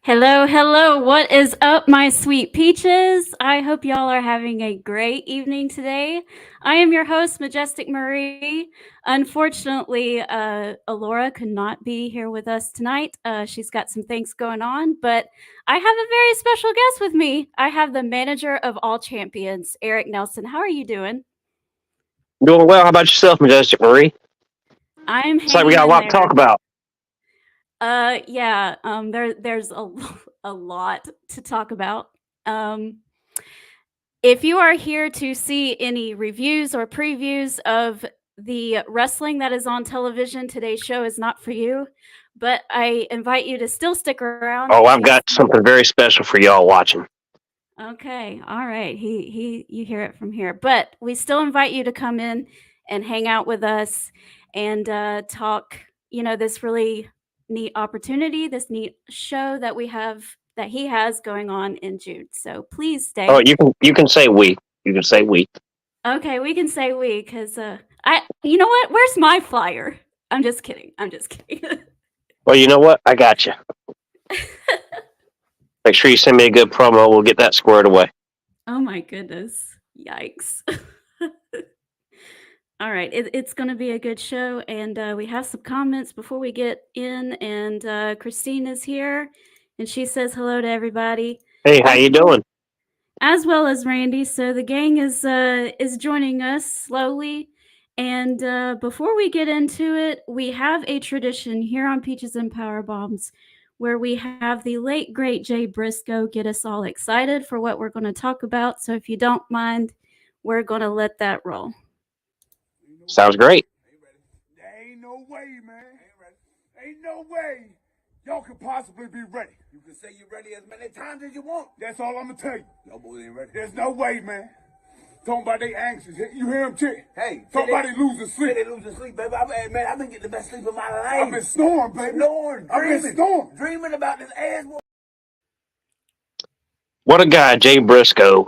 Hello, hello. What is up, my sweet peaches? I hope y'all are having a great evening today. I am your host, Majesic Marie. Unfortunately, Alora could not be here with us tonight. She's got some things going on, but I have a very special guest with me. I have the manager of all champions, Eric Nelson. How are you doing? Doing well. How about yourself, Majesic Marie? I'm It's like we hanging got a in lot to talk there. about. Yeah. There's a lot to talk about. Um, If you are here to see any reviews or previews of the wrestling that is on television, today's show is not for you. But I invite you to still stick around Oh, I've to got see. something very special for y'all watching. Okay, all right. You hear it from here. But we still invite you to come in and hang out with us and talk. This really neat opportunity, this neat show that we have that he has going on in June. So please Oh, stay. you can say we. You can say we. Okay, we can say we because I. You know what? Where's my flyer? I'm just kidding. I'm just kidding. Well, you know what? I got you. Make sure you send me a good promo. We'll get that squared away. Oh my goodness! Yikes! All right, it's going to be a good show, and we have some comments before we get in. And Christine is here, and she says hello to everybody, Hey, how as you well doing? as Randy. So the gang is joining us slowly. And before we get into it, we have a tradition here on Peaches and Power Bombs where we have the late great Jay Briscoe get us all excited for what we're going to talk about. So if you don't mind, we're going to let that roll. Sounds great. There ain't no way, man. Ain't no way y'all could possibly be ready. You can say you're ready as many times as you want. That's all I'm gonna tell you. Y'all boys ain't ready. There's no way, man. Talking about they anxious. You hear them, chick? Hey, talking about they losing Say sleep. they losing sleep, baby. Man, I've been getting the best sleep of my life. I've been snoring, baby. Snoring, I've been snoring. dreaming about this ass. What a guy, Jay Briscoe.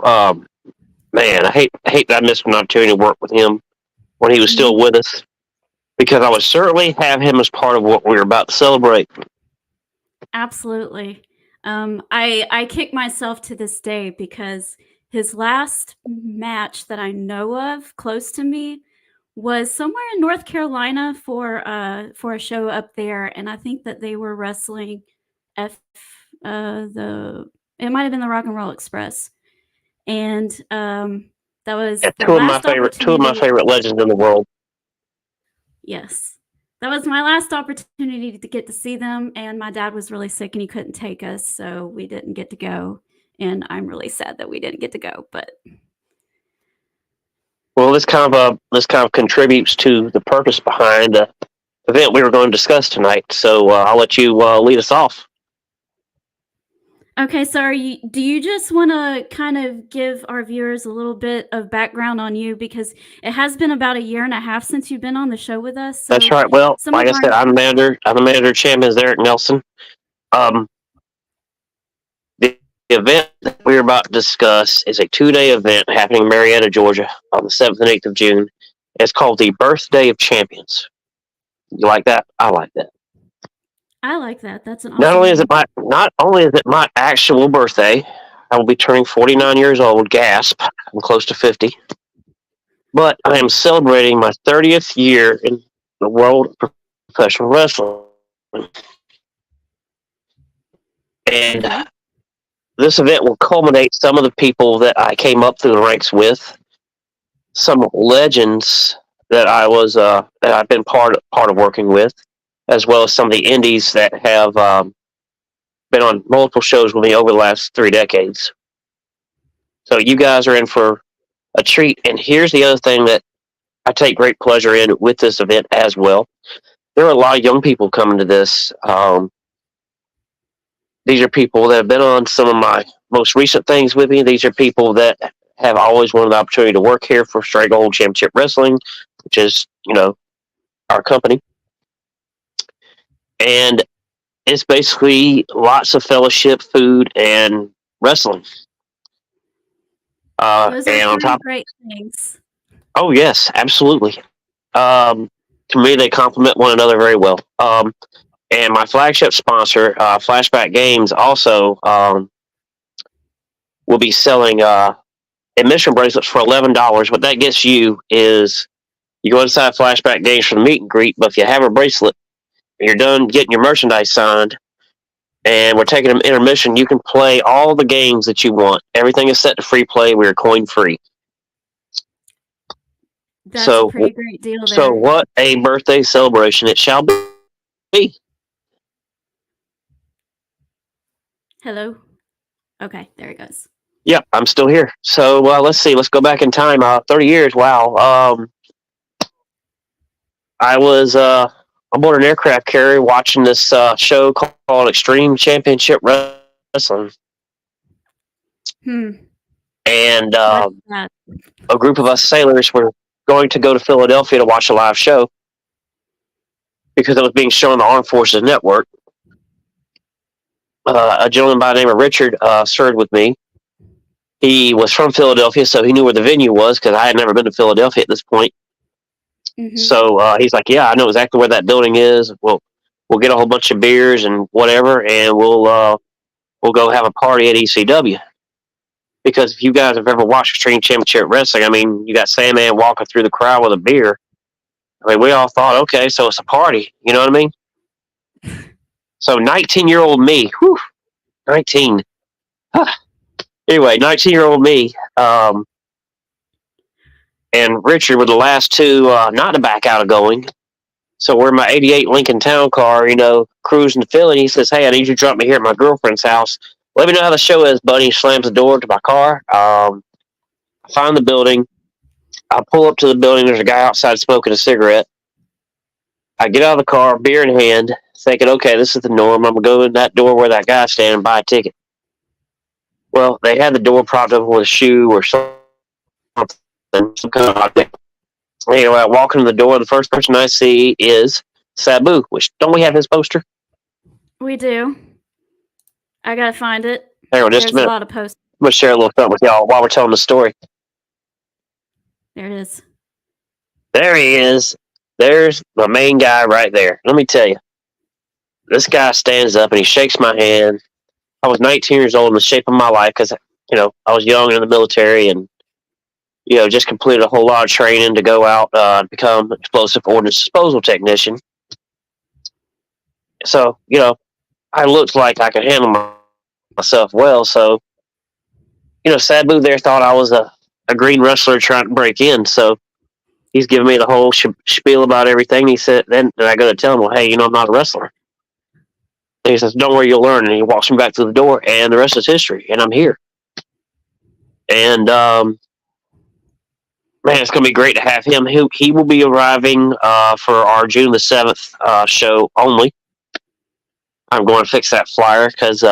Man, I hate that I missed an opportunity to work with him when he was still Mhm. with us because I would certainly have him as part of what we were about to celebrate. Absolutely. I kick myself to this day because his last match that I know of close to me was somewhere in North Carolina for a show up there, and I think that they were wrestling F the it might have been the Rock and Roll Express, and that was Yeah, the two of my last favorite two of my opportunity. favorite legends in the world. Yes. That was my last opportunity to get to see them, and my dad was really sick and he couldn't take us, so we didn't get to go. And I'm really sad that we didn't get to go, but Well, this kind of contributes to the purpose behind the event we were going to discuss tonight. So I'll let you lead us off. okay, so do you just want to kind of give our viewers a little bit of background on you because it has been about a year and a half since you've been on the show with us. That's So right. Well, some like of I our said, I'm the manager. I'm the manager of champions, Eric Nelson. Um, the event that we're about to discuss is a 2-day event happening in Marietta, Georgia, on the 7th and 8th of June. It's called the Birthday of Champions. You like that? I like that. I like that. That's an Not awesome only is it name. my not only is it my actual birthday, I will be turning 49 years old. Gasp! I'm close to 50. But I am celebrating my 30th year in the world of professional wrestling. And Okay. this event will culminate some of the people that I came up through the ranks with, some legends that I've been part of working with, as well as some of the indies that have been on multiple shows with me over the last 3 decades. So you guys are in for a treat. And here's the other thing that I take great pleasure in with this event as well. There are a lot of young people coming to this. These are people that have been on some of my most recent things with me. These are people that have always wanted the opportunity to work here for Straight Gold Championship Wrestling, which is, our company. And it's basically lots of fellowship, food, and wrestling. Those are And on three top, great things. oh yes, absolutely. To me, they complement one another very well. And my flagship sponsor, Flashback Games, also will be selling admission bracelets for $11. What that gets you is you go inside Flashback Games for the meet and greet, but if you have a bracelet and you're done getting your merchandise signed and we're taking an intermission, you can play all the games that you want. Everything is set to free play. We are coin free. That's a pretty great deal there. So what a birthday celebration it shall be. Hello? Okay, there it goes. Yep, I'm still here. So let's see. Let's go back in time. 30 years. Wow. I was aboard an aircraft carrier watching this show called Extreme Championship Wrestling. And a group of us sailors were going to go to Philadelphia to watch a live show because it was being shown on the Armed Forces Network. A gentleman by the name of Richard served with me. He was from Philadelphia, so he knew where the venue was because I had never been to Philadelphia at this point. Mm-hmm. So he's like, "Yeah, I know exactly where that building is. We'll get a whole bunch of beers and whatever, and we'll go have a party at ECW." Because if you guys have ever watched Extreme Championship Wrestling, I mean, you got Sandman walking through the crowd with a beer. I mean, we all thought, okay, so it's a party. You know what I mean? So 19-year-old me, 19. Anyway, 19-year-old me, and Richard were the last two not to back out of going. So we're in my 88 Lincoln Town car, cruising to Philly. And he says, "Hey, I need you to drop me here at my girlfriend's house. Let me know how the show is, buddy." He slams the door to my car. I find the building. I pull up to the building. There's a guy outside smoking a cigarette. I get out of the car, beer in hand, thinking, okay, this is the norm. I'm going to go in that door where that guy's standing and buy a ticket. Well, they had the door propped up with a shoe or something. Some kind of object. Anyway, I walk into the door. The first person I see is Sabu, which, don't we have his poster? We do. I got to find it. Hang on just a minute. There's a lot of posters. I'm going to share a little something with y'all while we're telling the story. There it is. There he is. There's my main guy right there. Let me tell you. This guy stands up and he shakes my hand. I was 19 years old in the shape of my life because, I was young in the military and, just completed a whole lot of training to go out and become explosive ordnance disposal technician. So, I looked like I could handle myself well. So, Sabu there thought I was a green wrestler trying to break in. So he's giving me the whole spiel about everything. He said, then I go to tell him, well, hey, I'm not a wrestler. And he says, don't worry, you'll learn. And he walks me back to the door, and the rest is history. And I'm here. And, man, it's going to be great to have him. He will be arriving for our June the 7th show only. I'm going to fix that flyer because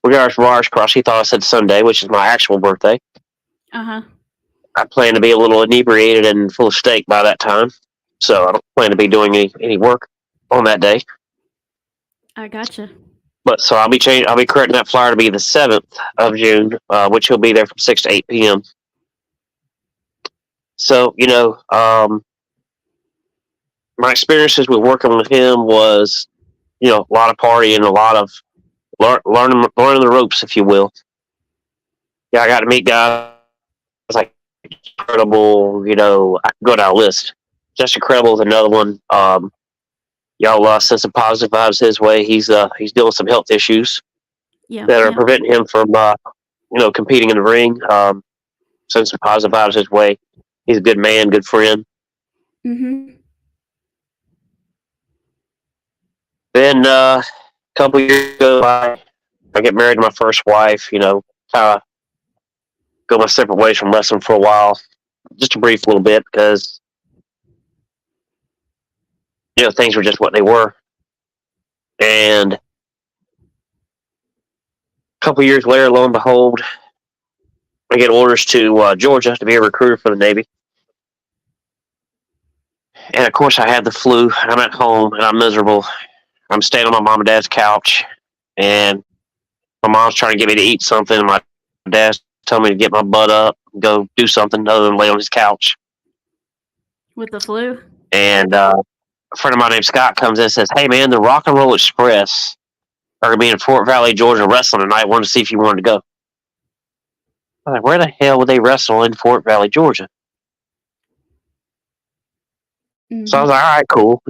regardless of Mars Cross, he thought I said Sunday, which is my actual birthday. Uh-huh. I plan to be a little inebriated and full of steak by that time. So I don't plan to be doing any work on that day. I gotcha. But so I'll be correcting that flyer to be the 7th of June, which he'll be there from 6 to 8 p.m. So, my experiences with working with him was, a lot of partying, a lot of learning the ropes, if you will. Yeah, I got to meet guys like Incredible, I can go down a list. Just Incredible is another one. Y'all send some positive vibes his way. He's dealing with some health issues that are preventing him from, competing in the ring. Send some positive vibes his way. He's a good man, good friend. Mm-hmm. Then a couple years ago, I get married to my first wife. Kind of go my separate ways from wrestling for a while, just a brief little bit because things were just what they were. And a couple years later, lo and behold, I get orders to Georgia to be a recruiter for the Navy. And of course, I had the flu. I'm at home and I'm miserable. I'm staying on my mom and dad's couch, and my mom's trying to get me to eat something. And my dad's telling me to get my butt up and go do something other than lay on his couch. With the flu? And a friend of mine named Scott comes in and says, "Hey man, the Rock and Roll Express are going to be in Fort Valley, Georgia, wrestling tonight. I wanted to see if you wanted to go." I was like, "Where the hell would they wrestle in Fort Valley, Georgia?" So I was like, "All right, cool."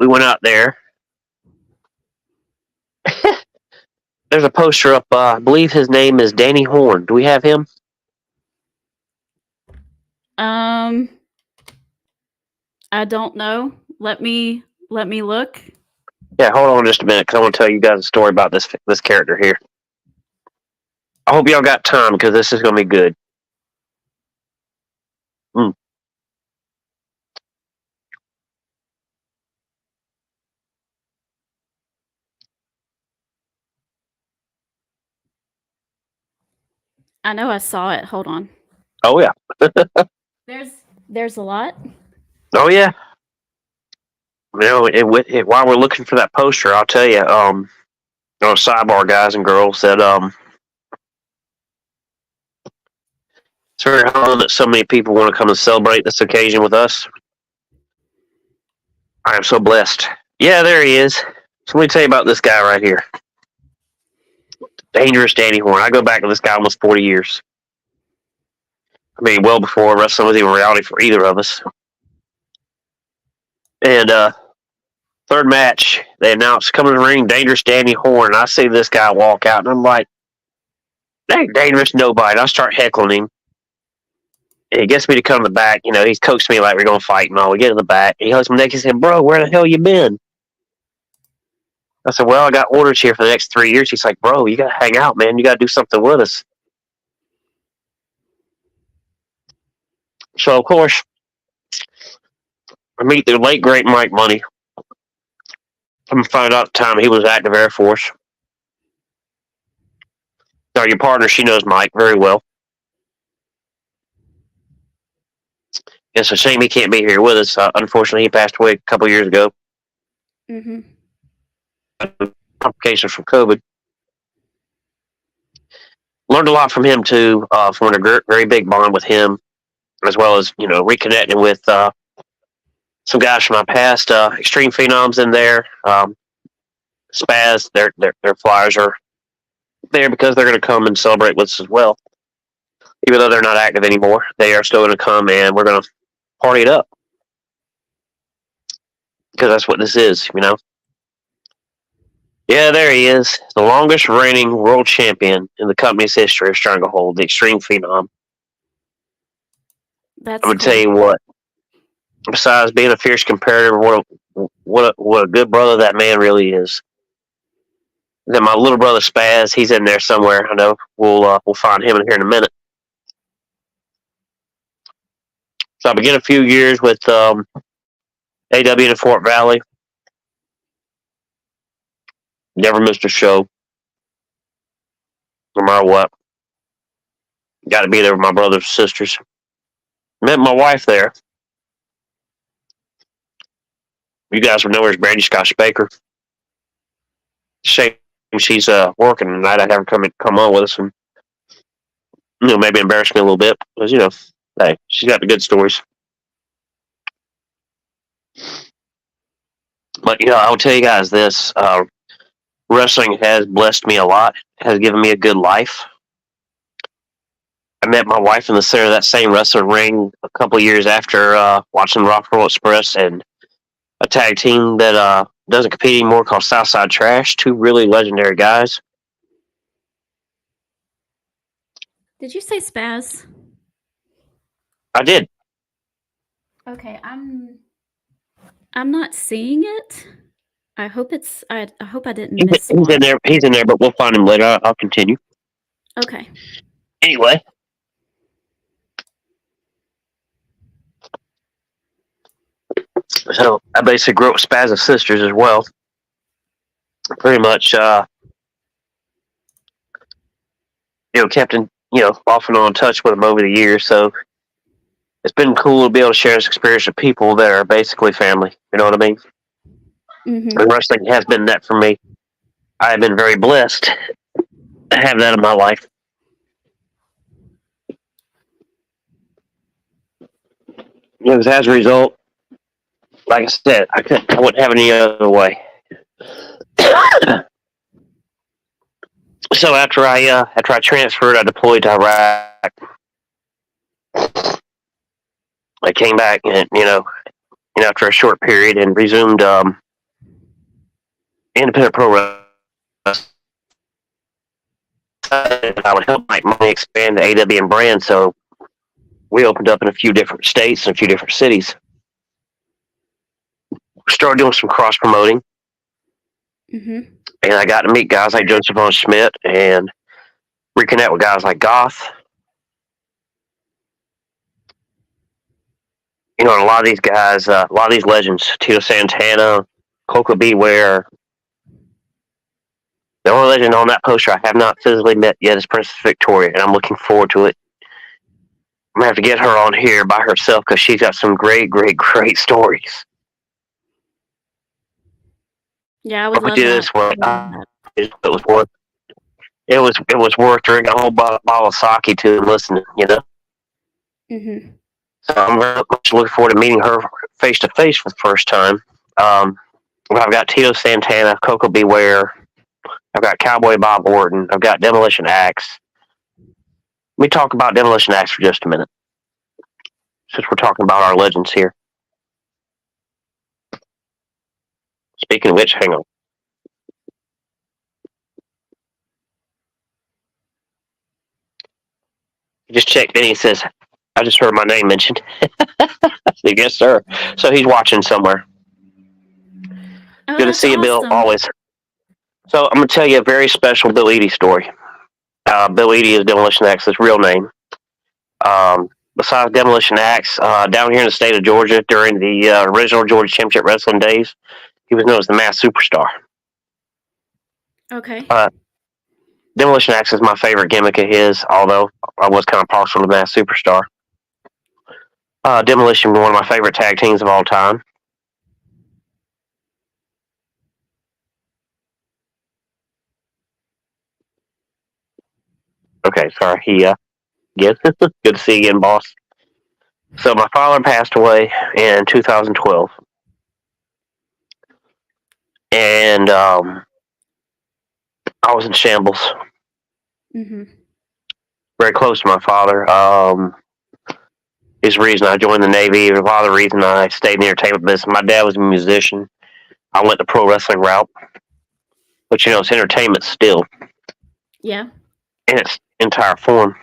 We went out there. There's a poster up. I believe his name is Danny Horn. Do we have him? I don't know. Let me look. Yeah, hold on just a minute because I want to tell you guys a story about this character here. I hope y'all got time because this is going to be good. I know I saw it. Hold on. Oh yeah. There's a lot. Oh yeah. While we're looking for that poster, I'll tell you. Sidebar, guys and girls, that it's very humbling that so many people want to come and celebrate this occasion with us. I am so blessed. Yeah, there he is. So let me tell you about this guy right here. Dangerous Danny Horn. I go back to this guy almost 40 years. I mean, well before wrestling was even reality for either of us. And third match, they announced coming to the ring, Dangerous Danny Horn. I see this guy walk out, and I'm like, that ain't dangerous nobody. I start heckling him. And he gets me to come to the back. He's coaxed me like we're going to fight and all. We get to the back. And he hugs my neck and said, "Bro, where the hell you been?" I said, "Well, I got orders here for the next 3 years." He's like, "Bro, you got to hang out, man. You got to do something with us." So, of course, I meet the late, great Mike Money. I'm find out at the time he was active Air Force. Now, your partner, she knows Mike very well. It's a shame he can't be here with us. Unfortunately, he passed away a couple years ago. Complications from COVID. Learned a lot from him, too. Formed a very big bond with him, as well as, reconnecting with some guys from my past. Extreme Phenoms in there. Spaz, their flyers are there because they're going to come and celebrate with us as well. Even though they're not active anymore, they are still going to come and we're going to party it up. Because that's what this is, Yeah, there he is. The longest reigning world champion in the company's history of Stranglehold, the Extreme Phenom. That's I'm going to tell you what. Besides being a fierce competitor, what a good brother that man really is. Then my little brother Spaz, he's in there somewhere. I know we'll find him in here in a minute. So I began a few years with AW in Fort Valley. Never missed a show, no matter what. Got to be there with my brothers and sisters. Met my wife there. You guys would know her as Brandy Scotch Baker. Shame she's working tonight. I'd have her come on with us and maybe embarrass me a little bit because hey, she's got the good stories. But I'll tell you guys this: wrestling has blessed me a lot. Has given me a good life. I met my wife in the center of that same wrestling ring a couple of years after watching Rock and Roll Express and a tag team that doesn't compete anymore called Southside Trash. Two really legendary guys. Did you say Spaz? I did. Okay, I'm not seeing it. I hope it's. I hope I didn't miss He's one. in there. He's in there, but we'll find him later. I'll continue. Okay. Anyway. So I basically grew up with Spaz's sisters as well. Pretty much, kept in, off and on touch with them over the years. So it's been cool to be able to share this experience with people that are basically family. You know what I mean? Mm-hmm. And wrestling has been that for me. I have been very blessed to have that in my life. Because as a result, like I said, I wouldn't have any other way. So after I transferred, I deployed to Iraq. I came back and after a short period and resumed independent pro wrestling. I would help Mike Money expand the AWN brand, so we opened up in a few different states and a few different cities. Started doing some cross promoting, and I got to meet guys like Joseph Von Schmidt and reconnect with guys like Goth. And a lot of these guys, a lot of these legends, Tito Santana, Coco Beware. The only legend on that poster I have not physically met yet is Princess Victoria, and I'm looking forward to it. I'm going to have to get her on here by herself because she's got some great, great, great stories. Yeah, I would love do that. this way. It was worth drinking a whole bottle of sake to and listening, So I'm very much looking forward to meeting her face to face for the first time. I've got Tito Santana, Coco Beware. I've got Cowboy Bob Orton. I've got Demolition Axe. Let me talk about Demolition Axe for just a minute, since we're talking about our legends here. Speaking of which, hang on. Just checked in. He says, I just heard my name mentioned. Yes, sir. So he's watching somewhere. Oh, Good to see you, Bill, awesome. always. So I'm going to tell you a very special Bill Eadie story. Bill Eadie is Demolition Axe's real name. Besides Demolition Axe, down here in the state of Georgia, during the original Georgia Championship Wrestling days, he was known as the Masked Superstar. Okay. Demolition Axe is my favorite gimmick of his, although I was kind of partial to Masked Superstar. Demolition was one of my favorite tag teams of all time. Okay, sorry. Good to see you again, boss. So my father passed away in 2012. And I was in shambles. Very close to my father. Is the reason I joined the Navy. A lot of the reason I stayed in the entertainment business. My dad was a musician. I went the pro wrestling route. But, it's entertainment still. Yeah. In its entire form.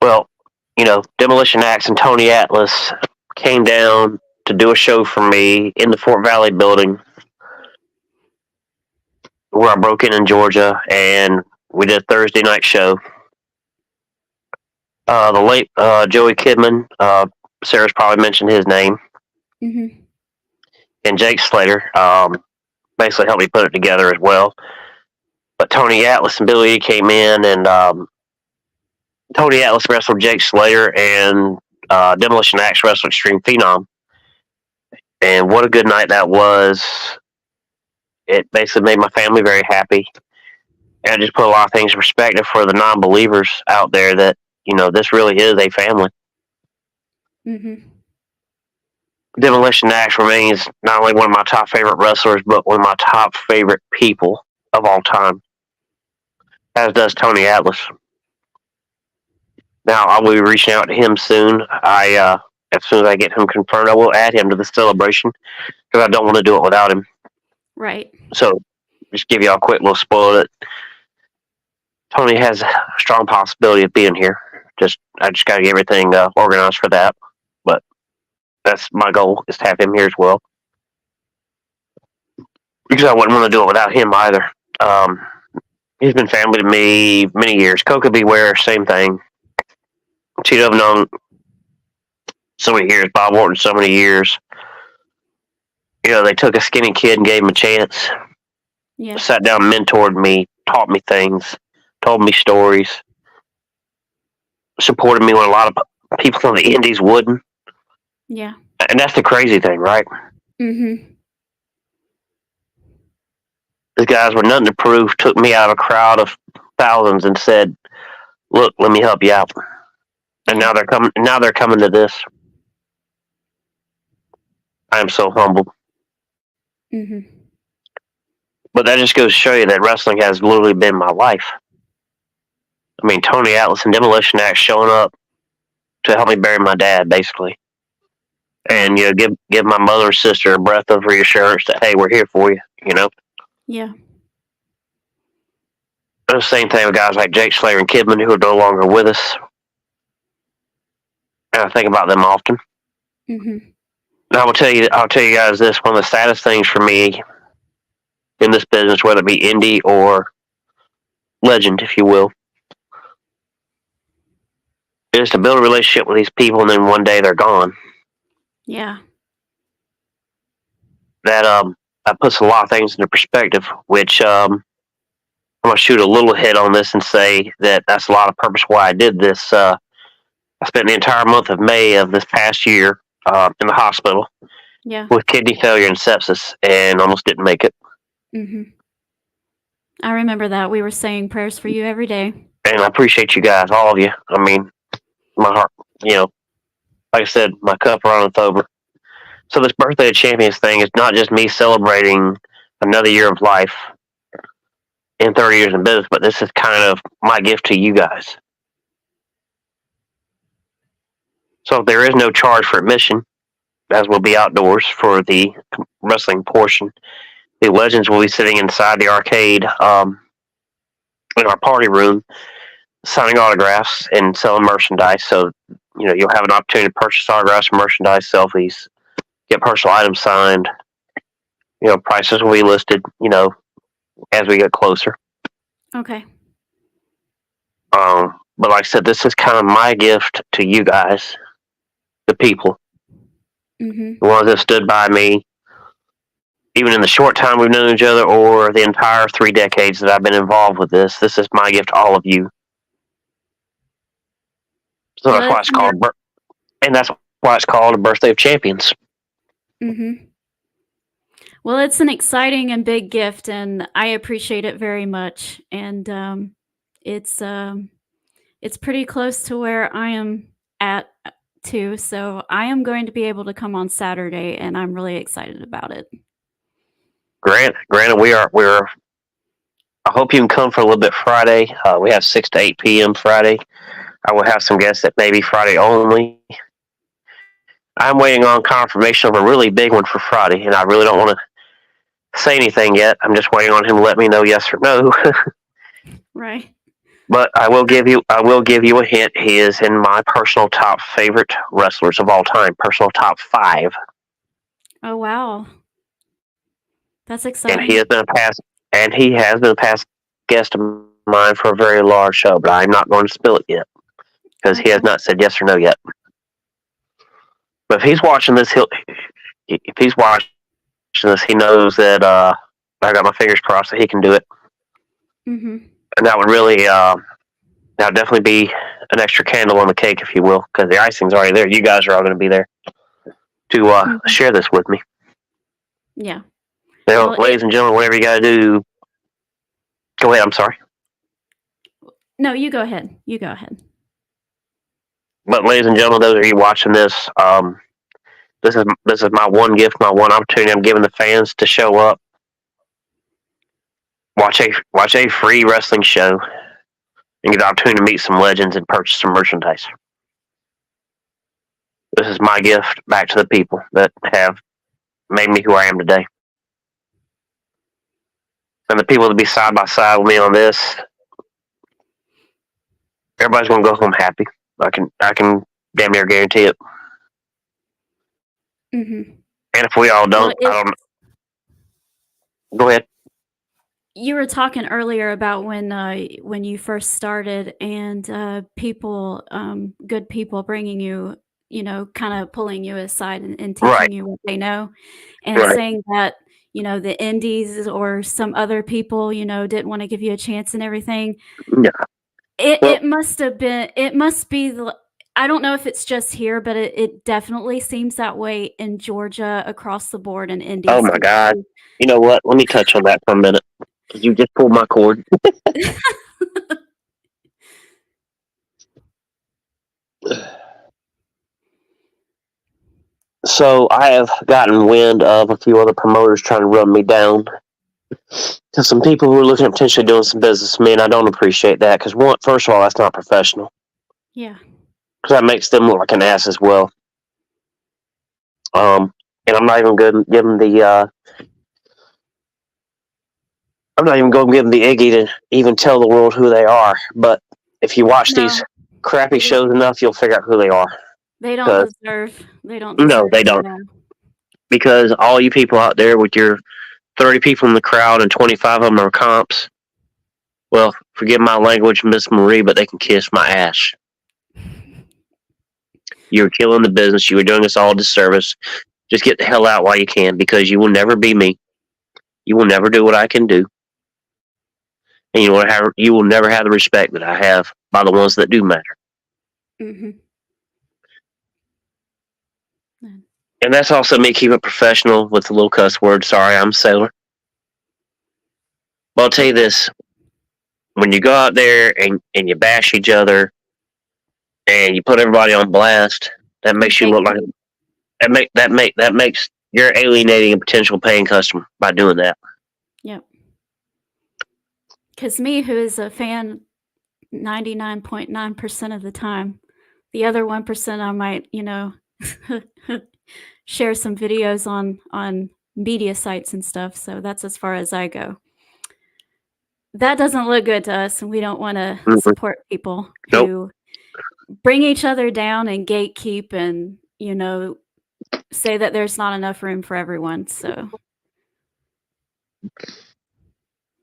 Well, Demolition Axe and Tony Atlas came down to do a show for me in the Fort Valley building where I broke in Georgia, and we did a Thursday night show. The late Joey Kidman, Sarah's probably mentioned his name, and Jake Slater basically helped me put it together as well. But Tony Atlas and Billy came in, and Tony Atlas wrestled Jake Slater, and Demolition Axe wrestled Extreme Phenom. And what a good night that was. It basically made my family very happy. And I just put a lot of things in perspective for the non-believers out there that, this really is a family. Demolition Axe remains not only one of my top favorite wrestlers, but one of my top favorite people of all time. As does Tony Atlas. Now, I will be reaching out to him soon. As soon as I get him confirmed, I will add him to the celebration because I don't want to do it without him. Right. So, just give you a quick little spoiler that Tony has a strong possibility of being here. I just got to get everything organized for that. But that's my goal, is to have him here as well. Because I wouldn't want to do it without him either. He's been family to me many years. Coco Beware, same thing. Tito, I've known so many years. Bob Orton, so many years. They took a skinny kid and gave him a chance. Yeah. Sat down, mentored me, taught me things, told me stories, supported me when a lot of people from the indies wouldn't. Yeah. And that's the crazy thing, right? These guys were nothing to prove, took me out of a crowd of thousands and said, look, let me help you out. And now they're coming to this. I am so humbled. Mm-hmm. But that just goes to show you that wrestling has literally been my life. I mean, Tony Atlas and Demolition Axe showing up to help me bury my dad, basically, and give my mother and sister a breath of reassurance that hey, we're here for you. Yeah. The same thing with guys like Jake Slater and Kidman who are no longer with us. And I think about them often. Mm-hmm. And I'll tell you guys this: one of the saddest things for me in this business, whether it be indie or legend, if you will, is to build a relationship with these people, and then one day they're gone. Yeah. That puts a lot of things into perspective. Which I'm gonna shoot a little hit on this and say that that's a lot of purpose why I did this. I spent the entire month of May of this past year in the hospital Yeah. with kidney failure and sepsis, and almost didn't make it. Mm-hmm. I remember that. We were saying prayers for you every day. And I appreciate you guys, all of you. I mean, my heart, like I said, my cup runneth over. So this Birthday of Champions thing is not just me celebrating another year of life in 30 years in business, but this is kind of my gift to you guys. So there is no charge for admission, as will be outdoors for the wrestling portion. The legends will be sitting inside the arcade in our party room, signing autographs and selling merchandise. So, you'll have an opportunity to purchase autographs, merchandise, selfies, get personal items signed. Prices will be listed, as we get closer. Okay. But like I said, this is kind of my gift to you guys, the people, Mm-hmm. the ones that stood by me, even in the short time we've known each other or the entire 3 decades that I've been involved with this. This is my gift to all of you. So that's why it's called, and that's why it's called a Birthday of Champions. Mm-hmm. Well, it's an exciting and big gift, and I appreciate it very much. And it's pretty close to where I am at too. So I am going to be able to come on Saturday, and I'm really excited about it. Granted, we're. I hope you can come for a little bit Friday. We have 6 to 8 p.m. Friday. I will have some guests that may be Friday only. I'm waiting on confirmation of a really big one for Friday, and I really don't want to say anything yet. I'm just waiting on him to let me know yes or no. Right. But I will give you a hint. He is in my personal top favorite wrestlers of all time, personal top 5. Oh wow, that's exciting. And he has been a past guest of mine for a very large show, but I'm not going to spill it yet because he has not said yes or no yet. But if he's watching this, he knows that I got my fingers crossed that he can do it. Mm-hmm. And that would really, that would definitely be an extra candle on the cake, if you will, because the icing's already there. You guys are all going to be there to share this with me. Yeah. Ladies and gentlemen, whatever you got to do, go ahead. I'm sorry. No, you go ahead. You go ahead. But ladies and gentlemen, those of you watching this, this is my one gift, my one opportunity I'm giving the fans to show up, watch a free wrestling show, and get the opportunity to meet some legends and purchase some merchandise. This is my gift back to the people that have made me who I am today. And the people that be side by side with me on this, everybody's gonna go home happy. I can damn near guarantee it. Mm-hmm. And if we all don't, I don't. Go ahead. You were talking earlier about when you first started, and people, good people, bringing you, kind of pulling you aside and teaching you what they know, and saying that the indies or some other people didn't want to give you a chance and everything. Yeah. It must be I don't know if it's just here, but it definitely seems that way in Georgia, across the board, in indies. Oh my God! You know what? Let me touch on that for a minute. You just pulled my cord. So I have gotten wind of a few other promoters trying to run me down. To some people who are looking at potentially doing some business with me, and I don't appreciate that because, first of all, that's not professional. Yeah. Because that makes them look like an ass as well. And I'm not even going to give them the. I'm not even going to give them the Iggy to even tell the world who they are. But if you watch these crappy shows enough, you'll figure out who they are. They don't deserve. They don't. No, they don't. Because all you people out there with your 30 people in the crowd and 25 of them are comps. Well, forgive my language, Miss Marie, but they can kiss my ass. You're killing the business. You are doing us all a disservice. Just get the hell out while you can, because you will never be me. You will never do what I can do. And you will never have the respect that I have by the ones that do matter. Mm-hmm. And that's also me keeping it professional with the little cuss word. Sorry, I'm a sailor. But I'll tell you this. When you go out there and you bash each other and you put everybody on blast, that makes you look like that makes you're alienating a potential paying customer by doing that. Yep. Because me, who is a fan 99.9% of the time, the other 1% I might, share some videos on media sites and stuff. So that's as far as I go. That doesn't look good to us, and we don't want to support people who bring each other down and gatekeep and, say that there's not enough room for everyone. So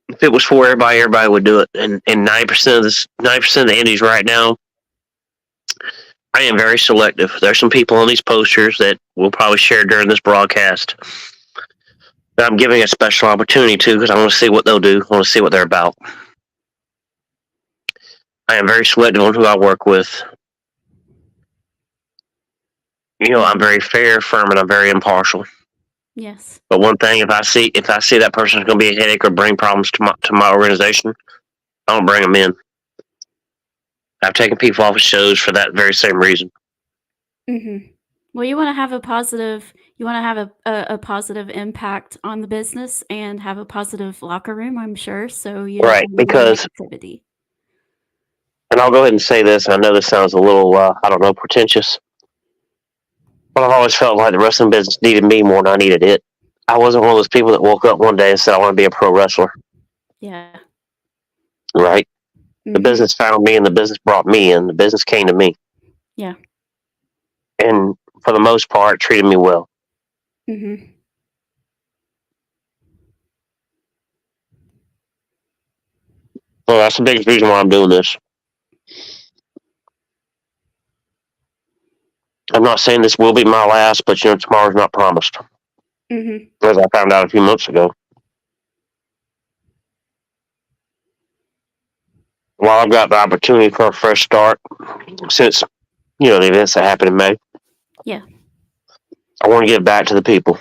if it was for everybody would do it. And 90% of the indies right now, I am very selective. There's some people on these posters that we'll probably share during this broadcast that I'm giving a special opportunity to, because I want to see what they'll do. I want to see what they're about. I am very selective on who I work with. I'm very fair, firm, and I'm very impartial. Yes. But one thing, if I see that person's going to be a headache or bring problems to my organization, I don't bring them in. I've taken people off of shows for that very same reason. Mm-hmm. Well, you want to have a positive. You want to have a positive impact on the business and have a positive locker room, I'm sure. So you right, because negativity. And I'll go ahead and say this. I know this sounds a little, pretentious. But I've always felt like the wrestling business needed me more than I needed it. I wasn't one of those people that woke up one day and said, I want to be a pro wrestler. Yeah. Right? Mm-hmm. The business found me and the business brought me in. The business came to me. Yeah. And for the most part, treated me well. Mm-hmm. Well, that's the biggest reason why I'm doing this. I'm not saying this will be my last, but tomorrow's not promised. Mm-hmm. As I found out a few months ago. While I've got the opportunity for a fresh start, since the events that happened in May. Yeah. I want to give back to the people.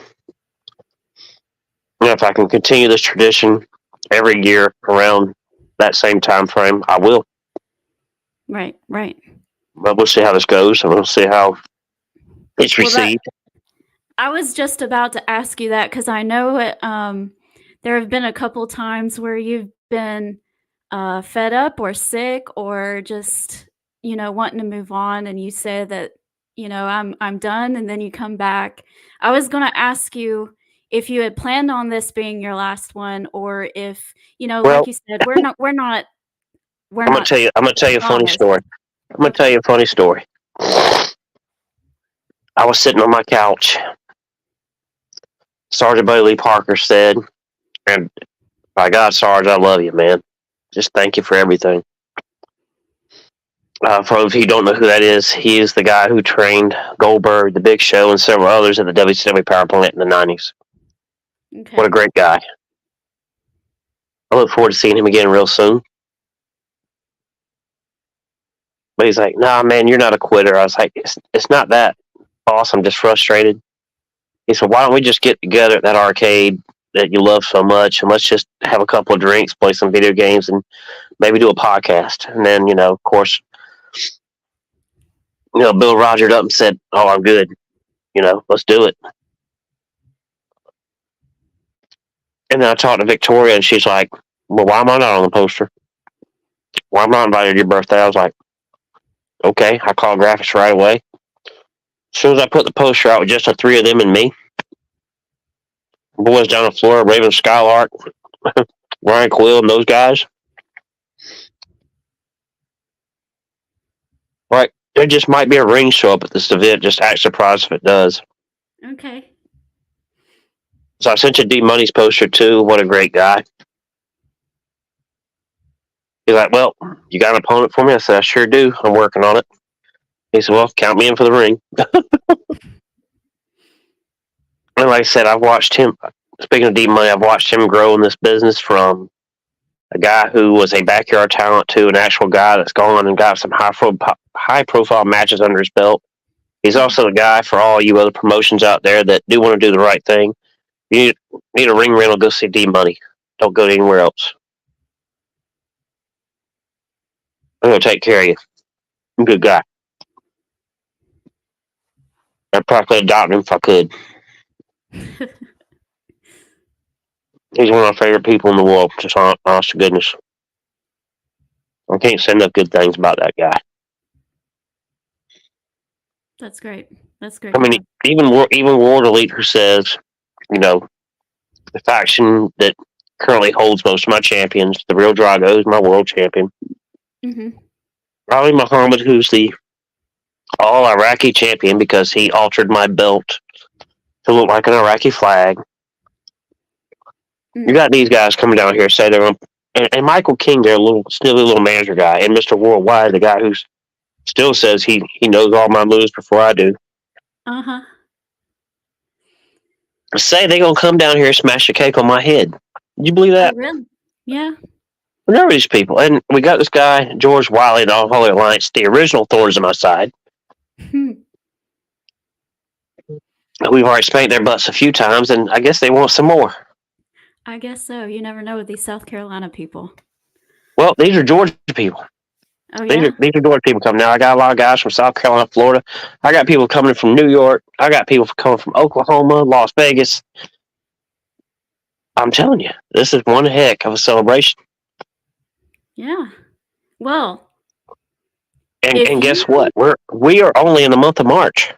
If I can continue this tradition every year around that same time frame, I will. Right. But we'll see how this goes, and we'll see how it's received. I was just about to ask you that, because I know there have been a couple times where you've been fed up or sick or just wanting to move on, and you said that I'm done, and then you come back. I was going to ask you if you had planned on this being your last one, or if like you said, we're not. I'm gonna tell you a funny story. I'm gonna tell you a funny story. I was sitting on my couch. Sergeant Bailey Parker said, and by God, Sarge, I love you, man. Just thank you for everything. For those of you who don't know who that is, he is the guy who trained Goldberg, The Big Show, and several others at the WCW Power Plant in the 90s. Okay. What a great guy. I look forward to seeing him again real soon. But he's like, nah, man, you're not a quitter. I was like, it's not that, boss. I'm just frustrated. He said, why don't we just get together at that arcade that you love so much, and let's just have a couple of drinks, play some video games, and maybe do a podcast. And then, of course, Bill rogered up and said, oh, I'm good. let's do it. And then I talked to Victoria, and she's like, well, why am I not on the poster? Why am I not invited to your birthday? I was like, okay. I called graphics right away. As soon as I put the poster out with just the three of them and me, boys down in Florida, Raven Skylark, Ryan Quill, and those guys, right, there just might be a ring show up at this event. Just act surprised if it does. Okay. So I sent you D Money's poster too. What a great guy. He's like, well, you got an opponent for me? I said, I sure do. I'm working on it. He said, well, count me in for the ring. And like I said, I've watched him. Speaking of deep money, I've watched him grow in this business from a guy who was a backyard talent to an actual guy that's gone and got some high profile matches under his belt. He's also a guy for all you other promotions out there that do want to do the right thing. You need a ring rental, go see D Money. Don't go anywhere else. I'm going to take care of you. I'm a good guy. I'd probably adopt him if I could. He's one of my favorite people in the world, just honest to goodness. I can't say enough good things about that guy. That's great. That's great. I mean, even World Elite, who says, the faction that currently holds most of my champions, the real Drago is my world champion. Mm-hmm. Ali Muhammad, who's the all Iraqi champion because he altered my belt to look like an Iraqi flag. You got these guys coming down here say they're going to, and Michael King, their little snilly little manager guy, and Mr. Worldwide, the guy who still says he knows all my moves before I do. Uh-huh. Say they're going to come down here and smash a cake on my head. Did you believe that? Oh, really? Yeah. We know these people. And we got this guy, George Wiley, the All Holy Alliance, the original Thor's on my side. We've already spanked their butts a few times, and I guess they want some more. I guess so. You never know with these South Carolina people. Well, these are Georgia people. Oh, yeah? These are Georgia people coming now. I got a lot of guys from South Carolina, Florida. I got people coming from New York. I got people coming from Oklahoma, Las Vegas. I'm telling you, this is one heck of a celebration. Yeah. Well. And guess what? We are only in the month of March.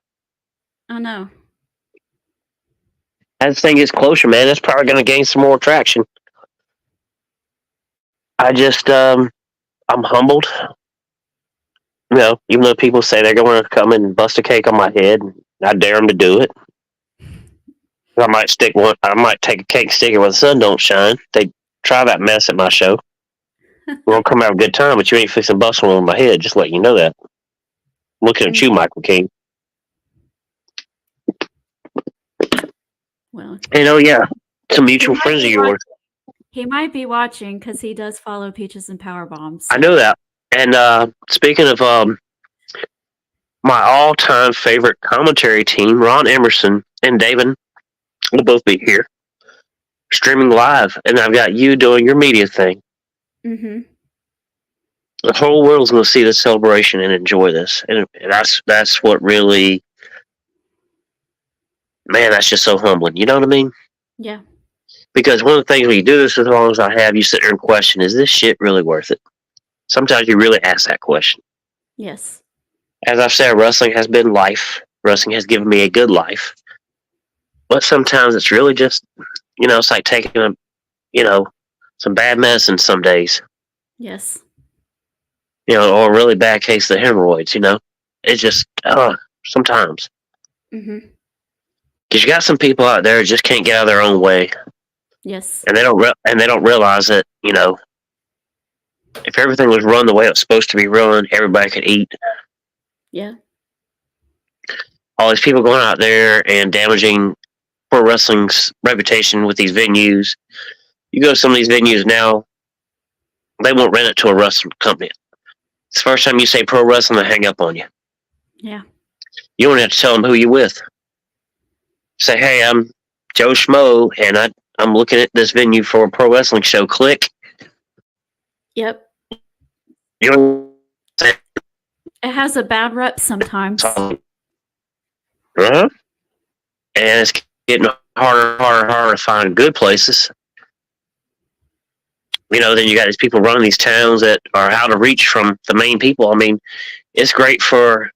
I know. As thing gets closer, man, it's probably going to gain some more traction. I just, I'm humbled. Even though people say they're going to come and bust a cake on my head, I dare them to do it. I might take a cake sticker where the sun don't shine. They try that mess at my show. We're going to come have a good time, but you ain't fixing busting one on my head. Just let you know that. I'm looking at you, Michael King. Well, yeah, some mutual friends of yours. He might be watching because he does follow Peaches and Power Bombs. So. I know that. And speaking of my all-time favorite commentary team, Ron Emerson and David will both be here streaming live, and I've got you doing your media thing. Mm-hmm. The whole world's going to see this celebration and enjoy this, and that's what really, man, that's just so humbling. You know what I mean? Yeah. Because one of the things when you do this as long as I have, you sit there and question, is this shit really worth it? Sometimes you really ask that question. Yes. As I've said, wrestling has been life. Wrestling has given me a good life. But sometimes it's really just, it's like taking some bad medicine some days. Yes. Or a really bad case of the hemorrhoids, It's just, sometimes. Mm-hmm. Because you got some people out there who just can't get out of their own way. Yes. And they don't realize that, if everything was run the way it's supposed to be run, everybody could eat. Yeah. All these people going out there and damaging pro wrestling's reputation with these venues. You go to some of these venues now, they won't rent it to a wrestling company. It's the first time you say pro wrestling, they hang up on you. Yeah. You don't have to tell them who you're with. Say, hey, I'm Joe Schmo, and I'm looking at this venue for a pro wrestling show. Click. Yep. You know, it has a bad rep sometimes. Uh-huh. and it's getting harder to find good places. Then you got these people running these towns that are out of reach from the main people. I mean, it's great for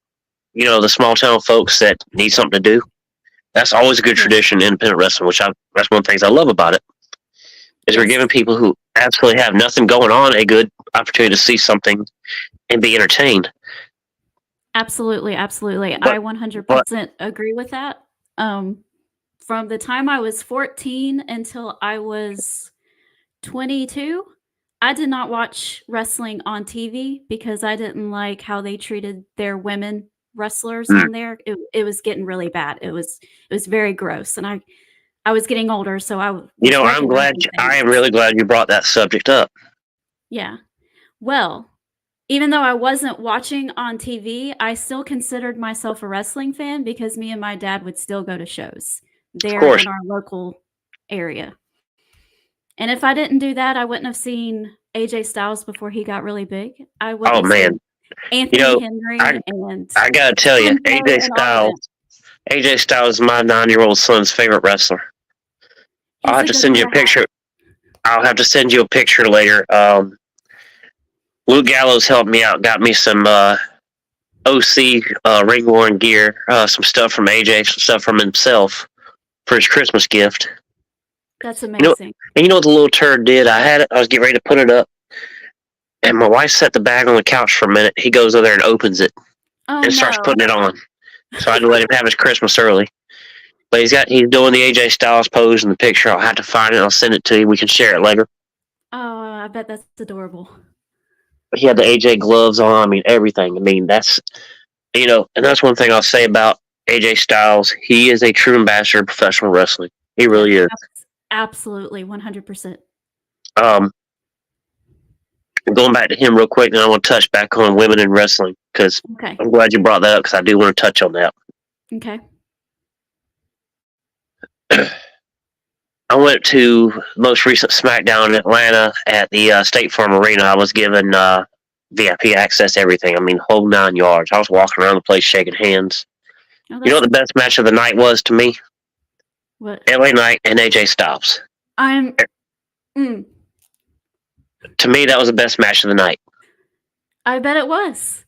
the small town folks that need something to do. That's always a good tradition in independent wrestling, that's one of the things I love about it. Is we're giving people who absolutely have nothing going on a good opportunity to see something and be entertained. Absolutely. I 100% agree with that. From the time I was 14 until I was 22, I did not watch wrestling on TV because I didn't like how they treated their women wrestlers on there. It was getting really bad. It was very gross, and I was getting older, so I I am really glad you brought that subject up. Yeah. Well, even though I wasn't watching on TV, I still considered myself a wrestling fan because me and my dad would still go to shows there in our local area. And if I didn't do that, I wouldn't have seen AJ Styles before he got really big. I wouldn't have seen Anthony Henry. I gotta tell you, AJ Styles is my 9-year-old son's favorite wrestler. I'll have to send you a picture. I'll have to send you a picture later. Luke Gallows helped me out, got me some OC ring worn gear, some stuff from AJ, some stuff from himself for his Christmas gift. That's amazing. And you know what the little turd did? I was getting ready to put it up, and my wife set the bag on the couch for a minute. He goes over there and opens it and starts putting it on. So I had to let him have his Christmas early. But he's doing the AJ Styles pose in the picture. I'll have to find it. I'll send it to you. We can share it later. Oh, I bet that's adorable. He had the AJ gloves on. I mean, everything. I mean, that's and that's one thing I'll say about AJ Styles. He is a true ambassador of professional wrestling. He really is. Absolutely, 100%. Going back to him real quick, and I want to touch back on women in wrestling because I'm glad you brought that up because I do want to touch on that. Okay. I went to the most recent SmackDown in Atlanta at the State Farm Arena. I was given VIP access to everything. I mean, whole 9 yards. I was walking around the place shaking hands. You know what the best match of the night was to me? What? LA Knight and AJ Styles. To me, that was the best match of the night. I bet it was.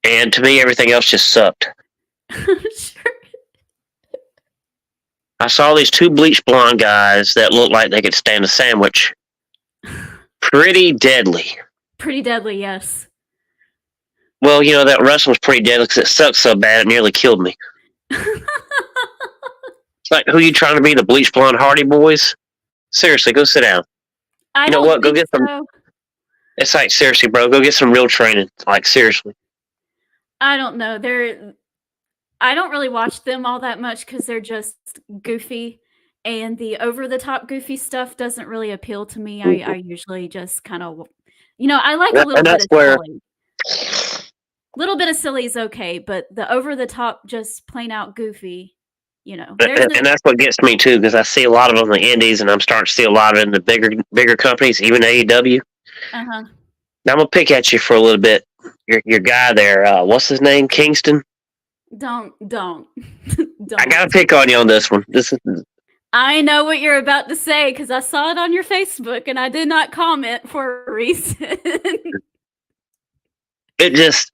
And to me, everything else just sucked. Sure. I saw these two bleached blonde guys that looked like they could stand a sandwich. Pretty deadly. Pretty deadly, yes. Well, that wrestling was pretty deadly because it sucked so bad it nearly killed me. It's like, who you trying to be, the bleached blonde Hardy Boys? Seriously, go sit down. You know what? Go get some. It's like, seriously, bro, go get some real training. Like, seriously. I don't know. I don't really watch them all that much because they're just goofy, and the over-the-top goofy stuff doesn't really appeal to me. I usually just kind of, I like a little bit of silly. Little bit of silly is okay, but the over-the-top, just plain out goofy, And that's what gets me too, because I see a lot of them in the indies, and I'm starting to see a lot of it in the bigger companies, even AEW. Uh-huh. Now I'm gonna pick at you for a little bit. Your guy there, what's his name? Kingston. Don't. I gotta pick on you on this one. I know what you're about to say because I saw it on your Facebook and I did not comment for a reason. It just,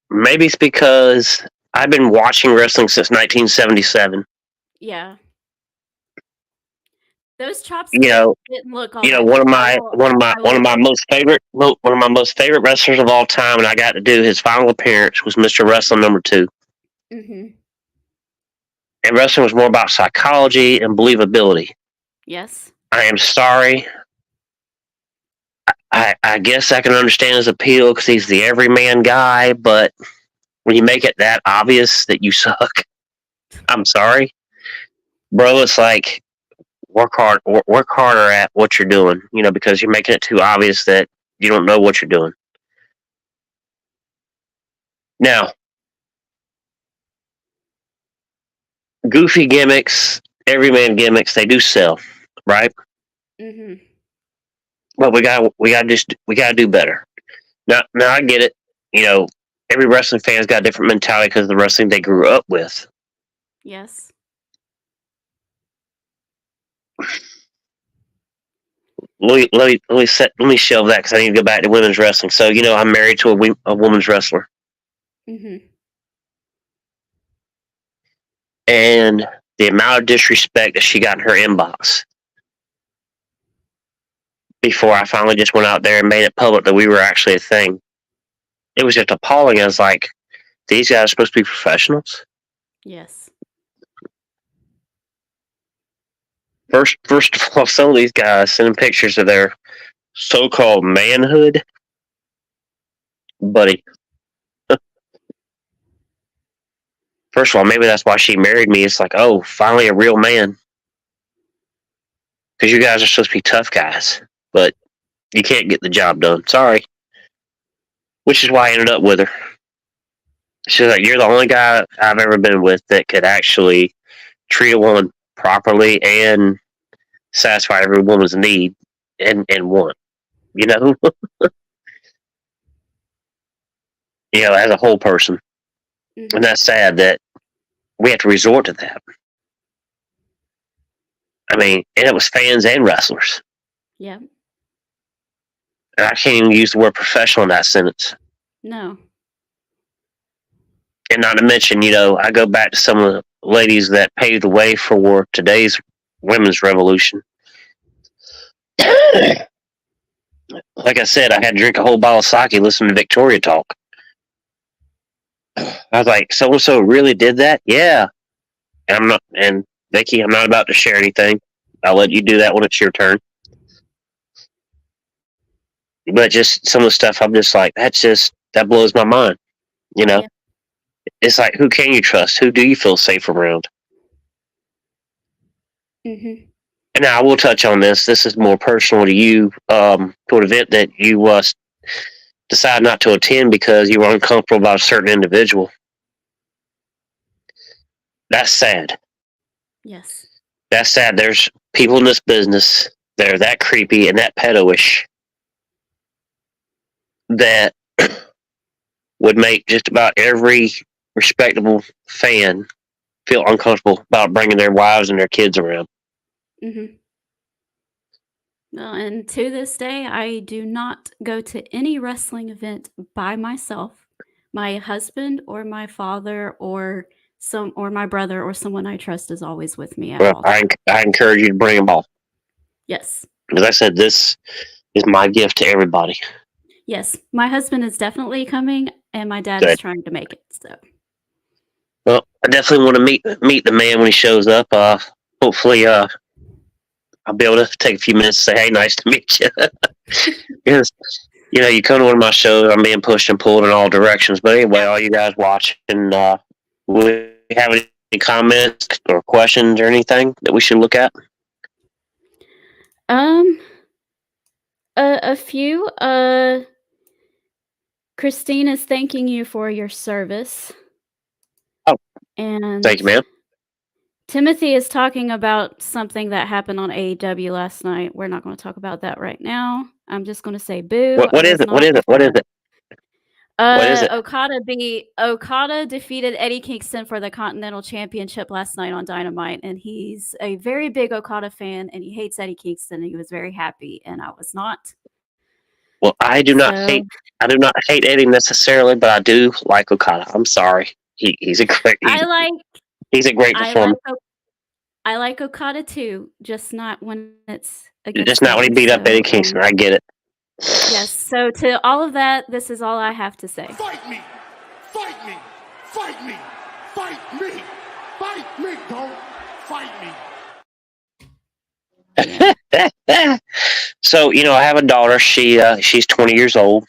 maybe it's because I've been watching wrestling since 1977. Yeah. Those chops didn't look all one of my most favorite wrestlers of all time, and I got to do his final appearance was Mr. Wrestling #2. Mm-hmm. And wrestling was more about psychology and believability. Yes. I am sorry. I guess I can understand his appeal because he's the everyman guy, but when you make it that obvious that you suck, I'm sorry. Bro, it's like, work harder at what you're doing, because you're making it too obvious that you don't know what you're doing. Now, goofy gimmicks, everyman gimmicks, they do sell, right? Mm-hmm. But we gotta do better. Now I get it. Every wrestling fan's got a different mentality because of the wrestling they grew up with. Yes. Let me shelve that because I need to go back to women's wrestling. So I'm married to a women's wrestler, Mm-hmm. and the amount of disrespect that she got in her inbox before I finally just went out there and made it public that we were actually a thing, it was just appalling. I was like, these guys are supposed to be professionals. Yes. First of all, some of these guys sending pictures of their so-called manhood, buddy. First of all, maybe that's why she married me. It's like, oh, finally a real man. Because you guys are supposed to be tough guys, but you can't get the job done. Sorry. Which is why I ended up with her. She's like, you're the only guy I've ever been with that could actually treat a woman properly and satisfy every woman's need and want. As a whole person. Mm-hmm. And that's sad that we have to resort to that. I mean, and it was fans and wrestlers. Yeah. And I can't even use the word professional in that sentence. No. And not to mention, I go back to some of the ladies that paved the way for today's women's revolution. Like I said, I had to drink a whole bottle of sake listening to Victoria talk. I was like, so-and-so really did that? Yeah. And Vicky, I'm not about to share anything. I'll let you do that when it's your turn. But just some of the stuff, I'm just like, that blows my mind. Yeah. It's like, who can you trust? Who do you feel safe around? Mm-hmm. And now I will touch on this. This is more personal to you, to an event that you decide not to attend because you were uncomfortable about a certain individual. That's sad. Yes. That's sad. There's people in this business that are that creepy and that pedo-ish that would make just about every respectable fan feel uncomfortable about bringing their wives and their kids around. Mm-hmm. Well, and to this day, I do not go to any wrestling event by myself. My husband or my father or my brother or someone I trust is always with me at Well, all I encourage you to bring them all. Yes. As I said, this is my gift to everybody. Yes. My husband is definitely coming, and my dad is trying to make it. So. Well, I definitely want to meet the man when he shows up. Hopefully, I'll be able to take a few minutes to say, "Hey, nice to meet you." Because you come to one of my shows, I'm being pushed and pulled in all directions. But anyway, all you guys watching, will you have any comments or questions or anything that we should look at? A few. Christine is thanking you for your service. Oh, and thank you, ma'am. Timothy is talking about something that happened on AEW last night. We're not going to talk about that right now. I'm just going to say boo. What is it? What is it? What is it? What is it? Okada defeated Eddie Kingston for the Continental Championship last night on Dynamite, and he's a very big Okada fan, and he hates Eddie Kingston, and he was very happy, and I was not. Well, I do not hate Eddie necessarily, but I do like Okada. I'm sorry. He's a great he's a great performer. I like Okada too, just not when it's against just not when he beat up Eddie Kingston. I get it. Yes. So to all of that, this is all I have to say. Fight me! Fight me! Fight me! Fight me! Fight me! Don't fight me! Yeah. So, I have a daughter. She's 20 years old.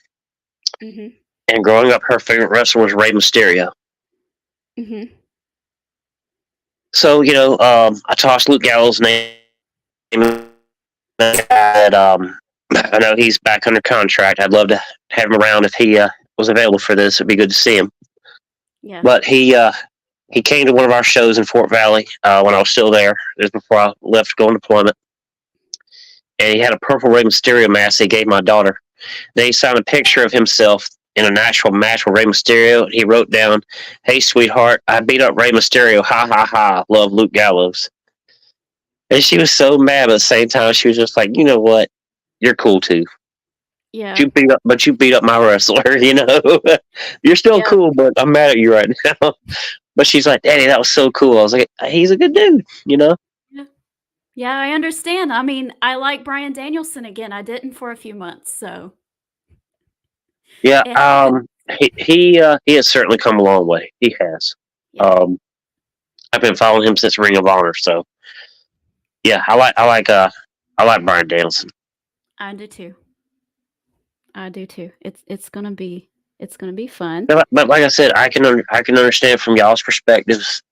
Mm-hmm. And growing up, her favorite wrestler was Rey Mysterio. Mm-hmm. So, I tossed Luke Gallows' name. I know he's back under contract. I'd love to have him around if he was available for this. It'd be good to see him. Yeah. But he came to one of our shows in Fort Valley when I was still there. It was before I left to go on deployment. And he had a purple Rey Mysterio mask he gave my daughter. Then he signed a picture of himself in an actual match with Rey Mysterio. He wrote down, "Hey, sweetheart, I beat up Rey Mysterio. Ha ha ha. Love, Luke Gallows." And she was so mad, but at the same time, she was just like, "You know what? You're cool too. Yeah. But you beat up my wrestler. You know, you're still Yeah. cool, but I'm mad at you right now." But she's like, "Daddy, that was so cool." I was like, "He's a good dude." You know. Yeah. Yeah, I understand. I mean, I like Brian Danielson again. I didn't for a few months, so Yeah. it happens. He has certainly come a long way. He has. Yeah. I've been following him since Ring of Honor, so yeah, I like Brian Danielson. I do too. I do too. It's gonna be fun. But like I said, I can understand from y'all's perspectives,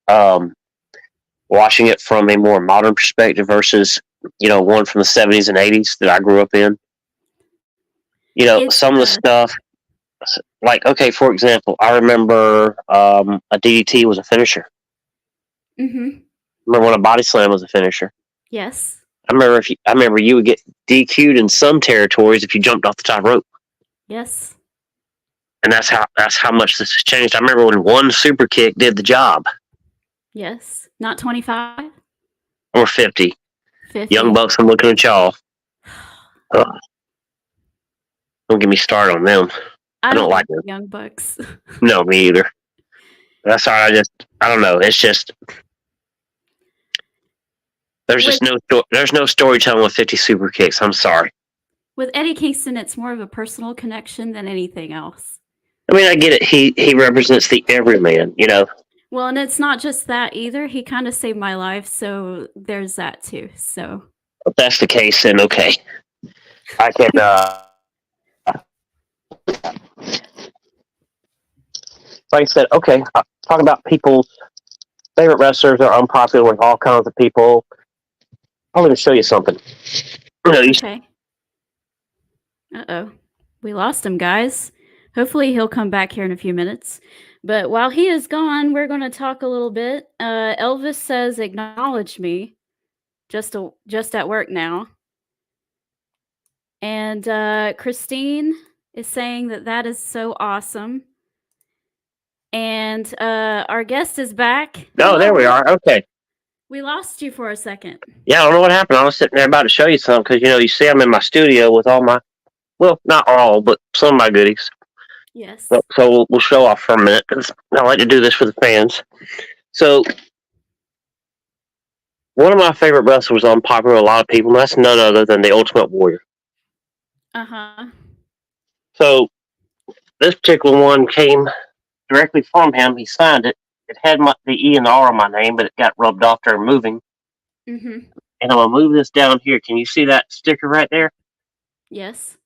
watching it from a more modern perspective versus one from the 70s and 80s that I grew up in. It's Some of the stuff, like, okay, for example, I remember a DDT was a finisher. mm-hmm. Remember when a body slam was a finisher. Yes. I remember you would get DQ'd in some territories if you jumped off the top rope. Yes. And that's how much this has changed. I remember when one super kick did the job. Yes. Not 25? Or 50. 50. Young Bucks, I'm looking at y'all. Don't get me started on them. I don't like them. Young Bucks. No, me either. That's all right. I don't know. It's just there's no storytelling with 50 super kicks. I'm sorry. With Eddie Kingston, it's more of a personal connection than anything else. I mean, I get it. He represents the everyman, Well, and it's not just that either. He kind of saved my life, so there's that too. So if that's the case, then okay. I can. Like I said, okay. Talk about people's favorite wrestlers are unpopular with all kinds of people. I'm going to show you something. okay. Uh-oh. We lost him, guys. Hopefully he'll come back here in a few minutes. But while he is gone, we're going to talk a little bit. Elvis says, "Acknowledge me." Just at work now. And Christine is saying that is so awesome. And our guest is back. Oh, there we are. Okay. We lost you for a second. Yeah, I don't know what happened. I was sitting there about to show you something because, you see I'm in my studio with all my, well, not all, but some of my goodies. Yes. So we'll show off for a minute because I like to do this for the fans. So one of my favorite wrestlers was unpopular with a lot of people, and that's none other than the Ultimate Warrior. Uh-huh. So this particular one came directly from him. He signed it. It had the E and the R on my name, but it got rubbed off during moving. Mm-hmm. And I'm going to move this down here. Can you see that sticker right there? Yes.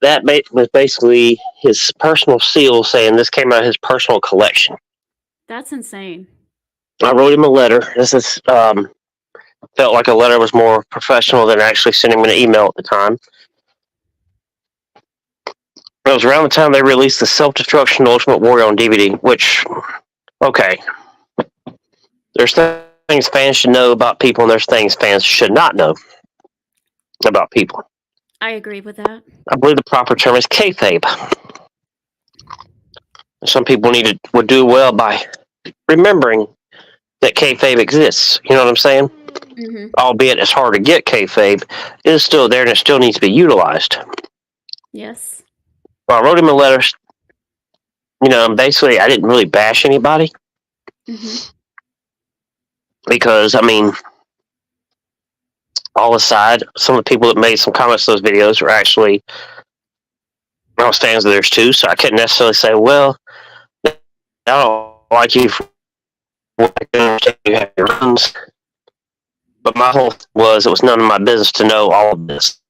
That was basically his personal seal saying this came out of his personal collection. That's insane. I wrote him a letter. This is felt like a letter was more professional than actually sending him an email at the time. It was around the time they released the Self-Destruction Ultimate Warrior on DVD, which, okay, there's things fans should know about people, and there's things fans should not know about people. I agree with that. I believe the proper term is kayfabe. Some people would do well by remembering that kayfabe exists. You know what I'm saying? Mm-hmm. Albeit it's hard to get kayfabe, it is still there and it still needs to be utilized. Yes. Well, I wrote him a letter. Basically, I didn't really bash anybody. Mm-hmm. Because, I mean, all aside, some of the people that made some comments to those videos were actually, I was fans of theirs too, so I couldn't necessarily say, well, I don't like you for what you have your runs. But my whole thing was, it was none of my business to know all of this.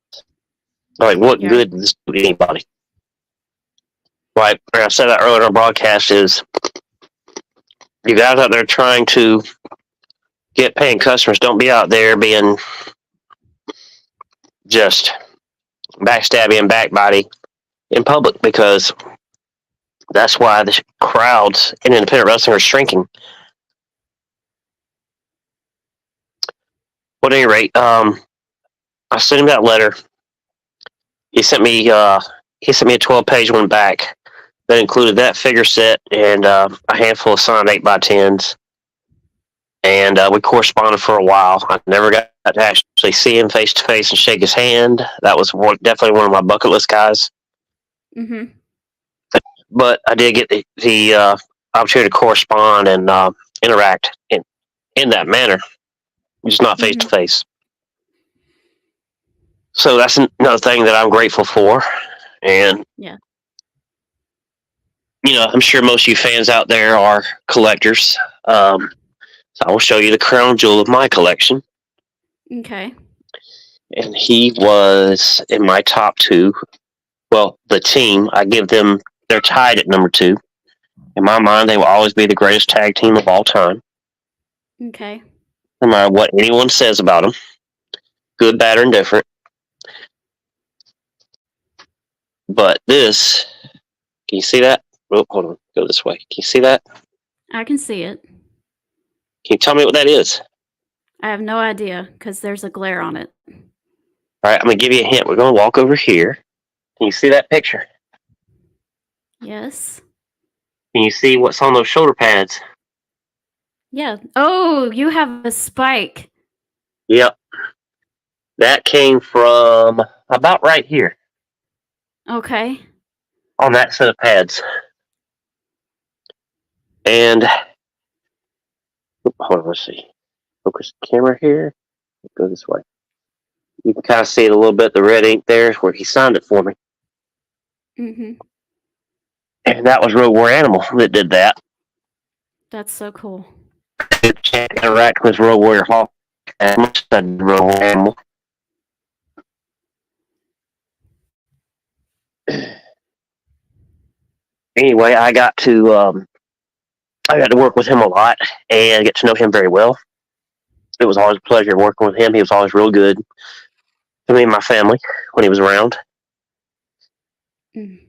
Like, what good does this do to anybody? Like I said that earlier in our broadcast, is you guys out there trying to get paying customers, don't be out there being just backstabbing and backbiting in public, because that's why the crowds in independent wrestling are shrinking. But at any rate, I sent him that letter. He sent me he sent me a 12-page one back that included that figure set and a handful of signed 8x10s. And we corresponded for a while. I never got to actually see him face to face and shake his hand. That was definitely one of my bucket list guys. Mm-hmm. But I did get the opportunity to correspond and interact in that manner, just not face to face. So that's another thing that I'm grateful for. And Yeah. I'm sure most of you fans out there are collectors. So I will show you the crown jewel of my collection. Okay. And he was in my top 2. Well, the team, I give them, they're tied at number 2. In my mind, they will always be the greatest tag team of all time. Okay. No matter what anyone says about them, good, bad, or indifferent. But this, can you see that? Oh, hold on, go this way. Can you see that? I can see it. Can you tell me what that is? I have no idea because there's a glare on it. All right, I'm going to give you a hint. We're going to walk over here. Can you see that picture? Yes. Can you see what's on those shoulder pads? Yeah. Oh, you have a spike. Yep. That came from about right here Okay. on that set of pads. And hold on, let's see. Focus the camera here. Go this way. You can kind of see it a little bit. The red ink there is where he signed it for me. Mm-hmm. And that was Road War Animal that did that. That's so cool. Can't interact with Road Warrior Hawk. I did Road War Animal. Anyway, I got to work with him a lot and get to know him very well. It was always a pleasure working with him. He was always real good to me and my family when he was around. Mm.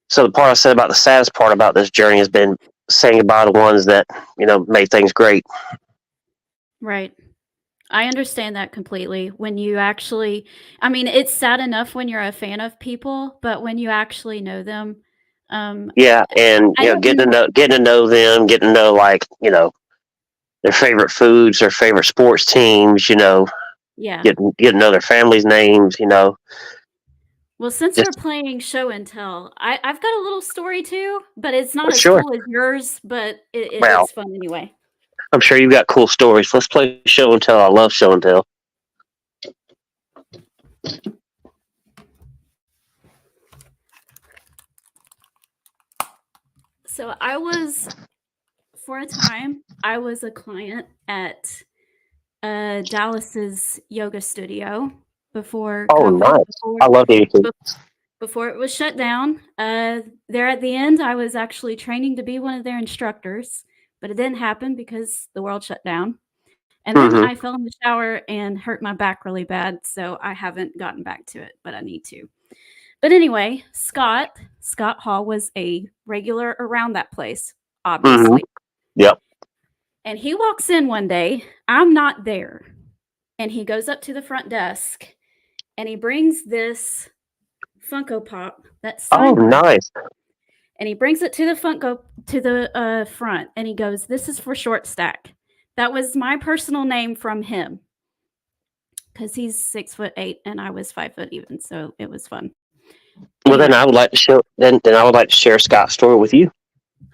So the part I said about the saddest part about this journey has been saying goodbye to ones that, made things great. Right. I understand that completely. When you actually, I mean, it's sad enough when you're a fan of people, but when you actually know them, Yeah, and I don't getting to know them, getting to know their favorite foods, their favorite sports teams, yeah. getting to know their families' names, Well, since just we're playing show and tell, I've got a little story too, but it's not for as sure. cool as yours, but Well, it's fun anyway. I'm sure you've got cool stories. Let's play show and tell. I love show and tell. So for a time, I was a client at Dallas's yoga studio before Oh, COVID, nice. I love YouTube. before it was shut down. There at the end, I was actually training to be one of their instructors, but it didn't happen because the world shut down. And then Mm-hmm. I fell in the shower and hurt my back really bad, so I haven't gotten back to it, but I need to. But anyway, Scott Hall was a regular around that place, Mm-hmm. obviously. Yep. And he walks in one day, I'm not there. And he goes up to the front desk and he brings this Funko Pop that's Oh, signed by him. nice. And he brings it to the front and he goes, "This is for Short Stack." That was my personal name from him because he's 6'8" and I was 5 foot even, so it was fun. Well, Anyway, then I would like to share. Then I would like to share Scott's story with you.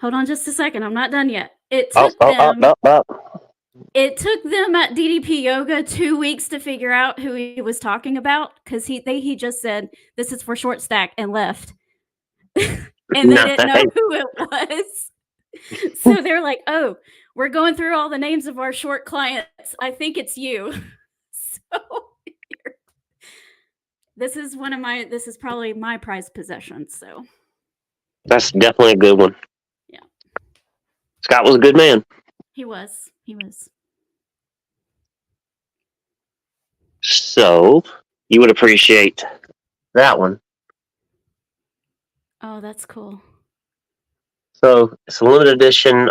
hold on just a second. I'm not done yet. It Oh, took them. oh. It took them at DDP Yoga 2 weeks to figure out who he was talking about because he just said, "This is for Short Stack," and left. And they didn't know who it was. So they're like, "Oh, we're going through all the names of our short clients. I think it's you." So this is probably my prized possession. So That's definitely a good one. yeah. Scott was a good man. He was. So you would appreciate that one. Oh, that's cool. So it's a limited edition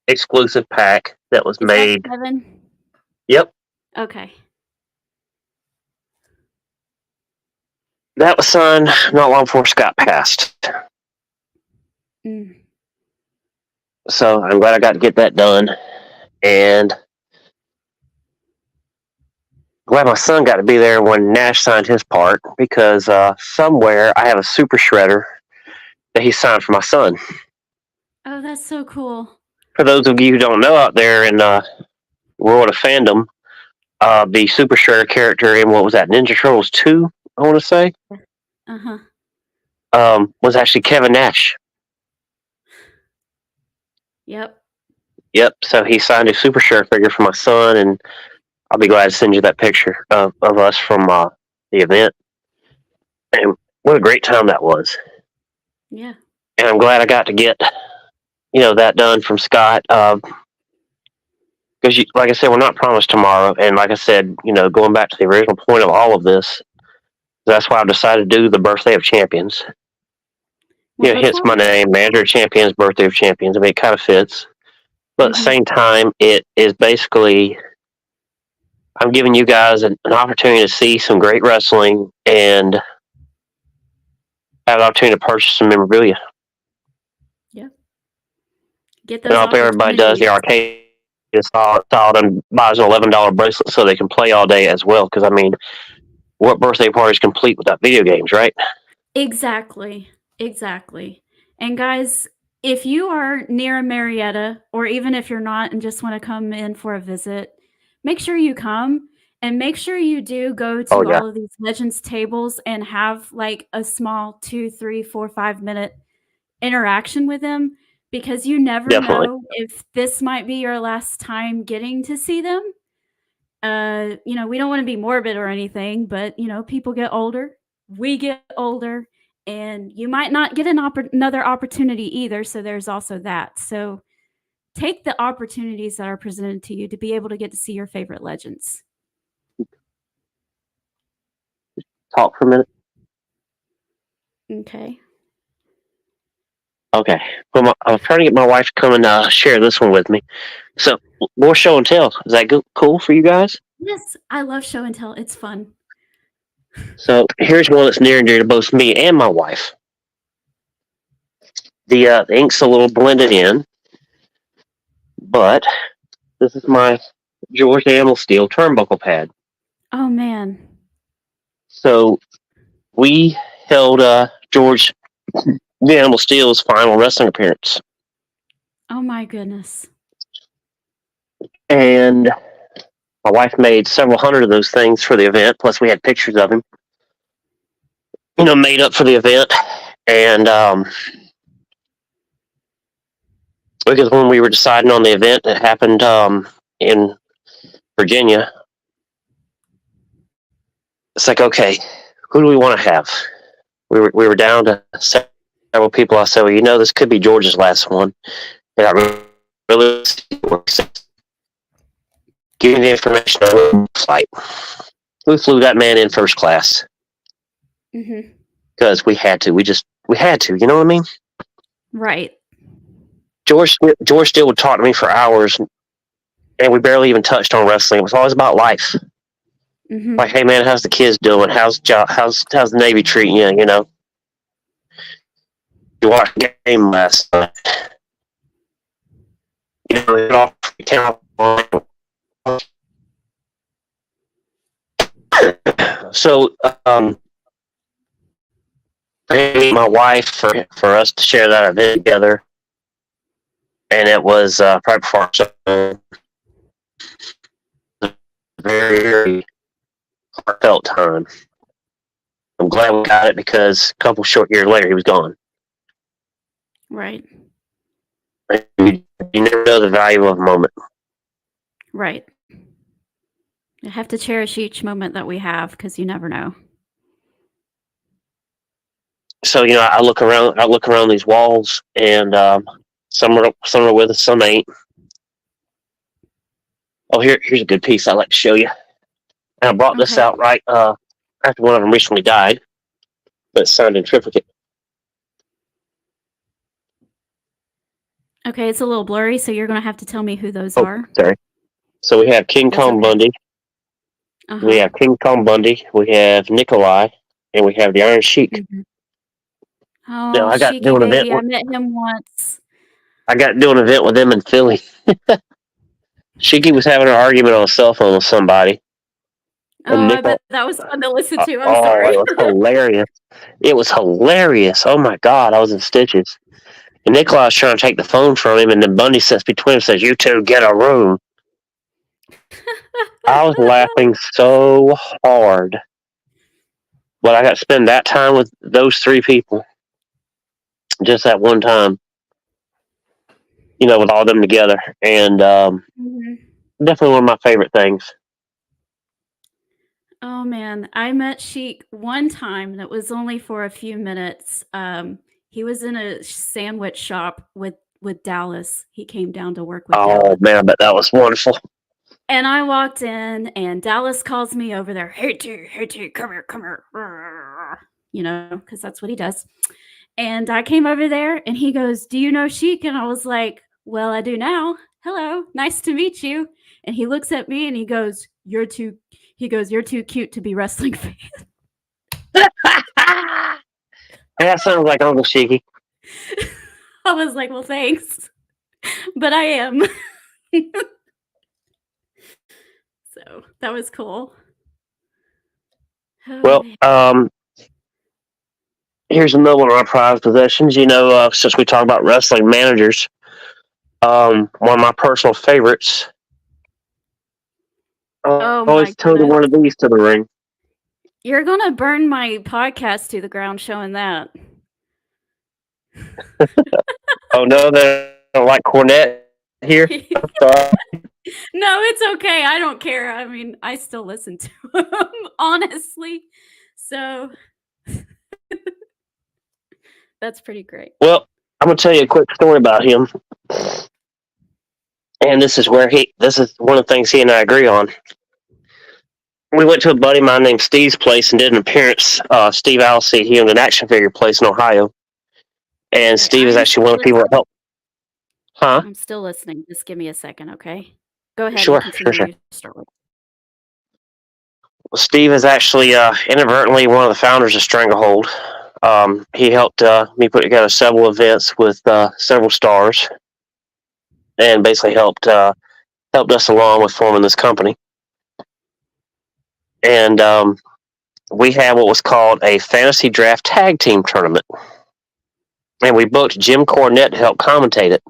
exclusive pack that was made. That 7? Yep. Okay. That was signed not long before Scott passed. Mm. So I'm glad I got to get that done. And glad my son got to be there when Nash signed his part, because somewhere I have a super shredder that he signed for my son. Oh, that's so cool. For those of you who don't know out there in world of fandom, the super shredder character in what was that, Ninja Turtles 2, I want to say, Uh-huh. was actually Kevin Nash. Yep. Yep. So he signed a super shredder figure for my son, and I'll be glad to send you that picture of us from the event. And what a great time that was. Yeah. And I'm glad I got to get, that done from Scott. Because, like I said, we're not promised tomorrow. And like I said, going back to the original point of all of this, that's why I've decided to do the Birthday of Champions. Well, Hence my name, Manager of Champions, Birthday of Champions. I mean, it kind of fits. But at the same time, it is basically, I'm giving you guys an opportunity to see some great wrestling and have an opportunity to purchase some memorabilia. Yeah. Get And those I hope everybody does the arcade installed and buys an $11 bracelet so they can play all day as well. Because, I mean, what birthday party is complete without video games, right? Exactly. And guys, if you are near Marietta, or even if you're not and just want to come in for a visit, make sure you come, and make sure you do go to all of these Legends tables and have like a small 2, 3, 4, 5 minute interaction with them, because you never know if this might be your last time getting to see them. We don't want to be morbid or anything, but people get older, we get older, and you might not get another opportunity either. So there's also that. So take the opportunities that are presented to you to be able to get to see your favorite legends. Talk for a minute. Okay. Well, I'm trying to get my wife to come and share this one with me. So, more show and tell. Is that cool for you guys? Yes, I love show and tell. It's fun. So, here's one that's near and dear to both me and my wife. The ink's a little blended in, but this is my George Amel Steel turnbuckle pad. Oh, man. So, we held George the Animal Steel's final wrestling appearance. Oh, my goodness. And my wife made several hundred of those things for the event, plus we had pictures of him, made up for the event. And because when we were deciding on the event that happened in Virginia, it's like, okay, who do we want to have? We were down to several people. I said, well, this could be George's last one. And I really give me the information on the flight. We flew that man in first class. Because we had to. We had to. You know what I mean? Right. George still would talk to me for hours, and we barely even touched on wrestling. It was always about life. Like, hey man, how's the kids doing? How's the Navy treating you? You watched the game last night. So, my wife for us to share that event together, and it was right before a very, very heartfelt time. I'm glad we got it, because a couple short years later he was gone. Right. You never know the value of a moment. Right. You have to cherish each moment that we have, because you never know. So I look around these walls, and some are with us, some ain't. Oh, here's a good piece I'd like to show you. And I brought this out right after one of them recently died, but it's signed in triplicate. Okay, it's a little blurry, so you're going to have to tell me who those are. Sorry. So we have King Kong Bundy. We have King Kong Bundy. We have Nikolai. and we have the Iron Sheik. Mhm. Now Oh, I got to Sheiky do an event. baby, I met him once. I got to do an event with them in Philly. Sheiky was having an argument on a cell phone with somebody, and Oh, I bet that was fun to listen to. I'm oh, sorry. it was hilarious. It was hilarious. Oh my God, I was in stitches. And Nikolai's trying to take the phone from him, and then Bundy sits between them and says, "You two get a room." I was laughing so hard. But I got to spend that time with those three people. Just that one time. With all them together. And Mhm. definitely one of my favorite things. Oh man, I met Sheik one time, and it was only for a few minutes. He was in a sandwich shop with Dallas. He came down to work with Oh, Dallas. man, I bet that was wonderful. And I walked in, and Dallas calls me over there. Hey, T, come here. Because that's what he does. And I came over there, and he goes, "Do you know Sheik?" And I was like, "Well, I do now. Hello, nice to meet you." And he looks at me, and he goes, "You're too." He goes, "You're too cute to be wrestling fan." That sounds like Uncle Sheiky. I was like, "Well, thanks, but I am." So that was cool. Oh, Well, man. here's another one of our prized possessions. Since we talk about wrestling managers, one of my personal favorites. I Oh always my toted goodness. one of these to the ring. You're gonna burn my podcast to the ground showing that. Oh no, they don't like Cornette here. Sorry. No, it's okay. I don't care. I mean, I still listen to him, honestly. So that's pretty great. Well, I'm gonna tell you a quick story about him, and this is one of the things he and I agree on. We went to a buddy of mine named Steve's place and did an appearance. Steve Alcey, he owned an action figure place in Ohio, and Okay, Steve is I'm actually still one of the people that listening. helped. Huh? I'm still listening. Just give me a second, okay? Go ahead and Sure. continue your story. Well, Steve is actually inadvertently one of the founders of Stranglehold. He helped me put together several events with several stars, and basically helped us along with forming this company. And we had what was called a fantasy draft tag team tournament, and we booked Jim Cornette to help commentate it.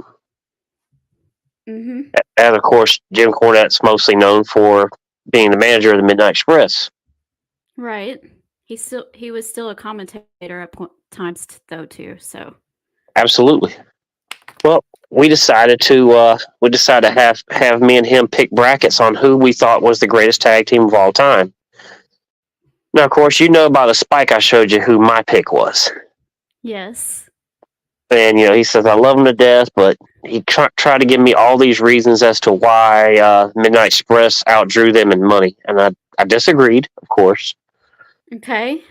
Mm-hmm. And of course, Jim Cornette's mostly known for being the manager of the Midnight Express. Right. He was still a commentator at times though too. So Absolutely. Well, we decided to have me and him pick brackets on who we thought was the greatest tag team of all time. Now, of course, by the spike I showed you who my pick was. yes. And he says I love him to death, but he tried to give me all these reasons as to why Midnight Express outdrew them in money, and I disagreed, of course, Okay.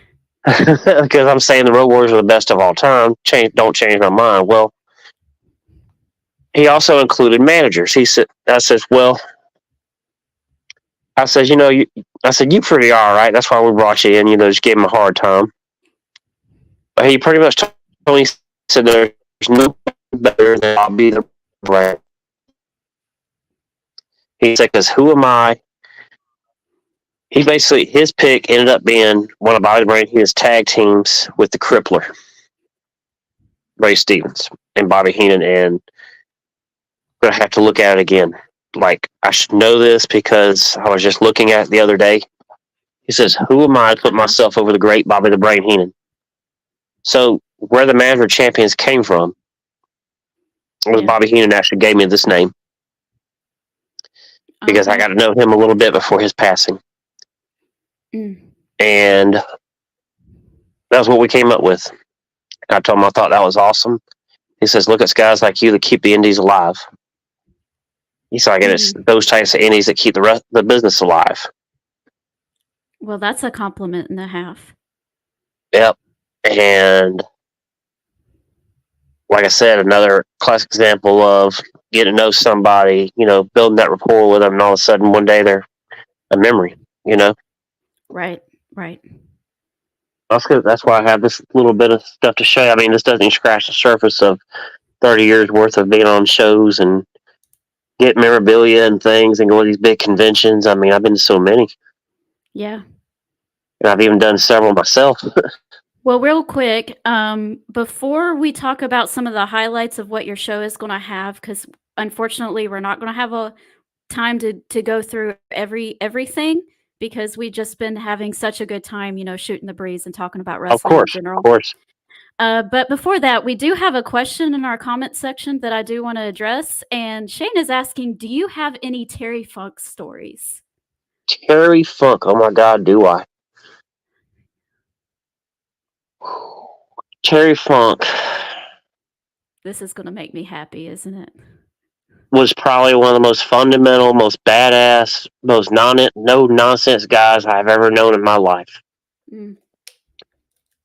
because I'm saying the Road Warriors are the best of all time. Don't change my mind. Well, he also included managers. I says, well, I says, I said you pretty all right. That's why we brought you in. Just gave him a hard time. But he pretty much told me, he said there's no better than Bobby the Brain. He said, because who am I? His pick ended up being one of Bobby the Brain Heenan's tag teams with the Crippler, Ray Stevens and Bobby Heenan, and I'm gonna have to look at it again. Like I should know this because I was just looking at it the other day. He says, "Who am I to put myself over the great Bobby the Brain Heenan?" So where the Management Champions came from was Bobby Heenan actually gave me this name because I got to know him a little bit before his passing. And that was what we came up with. I told him I thought that was awesome. He says, look, it's guys like you that keep the indies alive. He said, I get it's those types of indies that keep the business alive. Well, that's a compliment and a half. Yep. And like I said, another classic example of getting to know somebody, building that rapport with them, and all of a sudden one day they're a memory, Right. That's good. That's why I have this little bit of stuff to show you. I mean, this doesn't even scratch the surface of 30 years worth of being on shows and get memorabilia and things and going to these big conventions. I mean, I've been to so many. Yeah. And I've even done several myself. Well, real quick, before we talk about some of the highlights of what your show is going to have, because unfortunately we're not going to have a time to go through everything because we've just been having such a good time, shooting the breeze and talking about Of wrestling in course, general. of course. But before that, we do have a question in our comment section that I do want to address. And Shane is asking, do you have any Terry Funk stories? Terry Funk. Oh my God, do I? Terry Funk This is going to make me happy, isn't it? was probably one of the most fundamental, most badass, most no nonsense guys I've ever known in my life. Mm.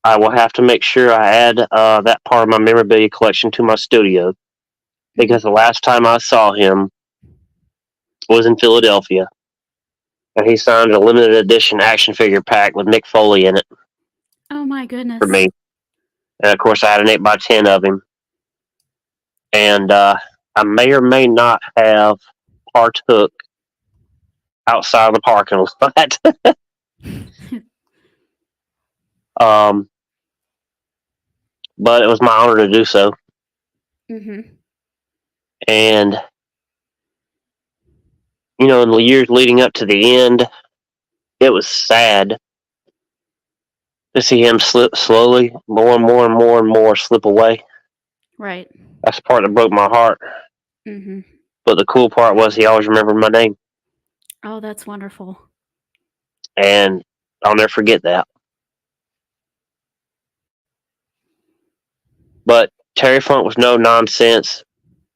I will have to make sure I add that part of my memorabilia collection to my studio because the last time I saw him was in Philadelphia, and he signed a limited edition action figure pack with Mick Foley in it Oh my goodness. for me. And of course, I had an 8x10 of him. And I may or may not have partook outside of the parking lot. But it was my honor to do so. Mm-hmm. And, in the years leading up to the end, it was sad to see him slip slowly, more and more and more and more slip away. Right. That's the part that broke my heart. Mm-hmm. But the cool part was he always remembered my name. Oh, that's wonderful. And I'll never forget that. But Terry Funk was no nonsense.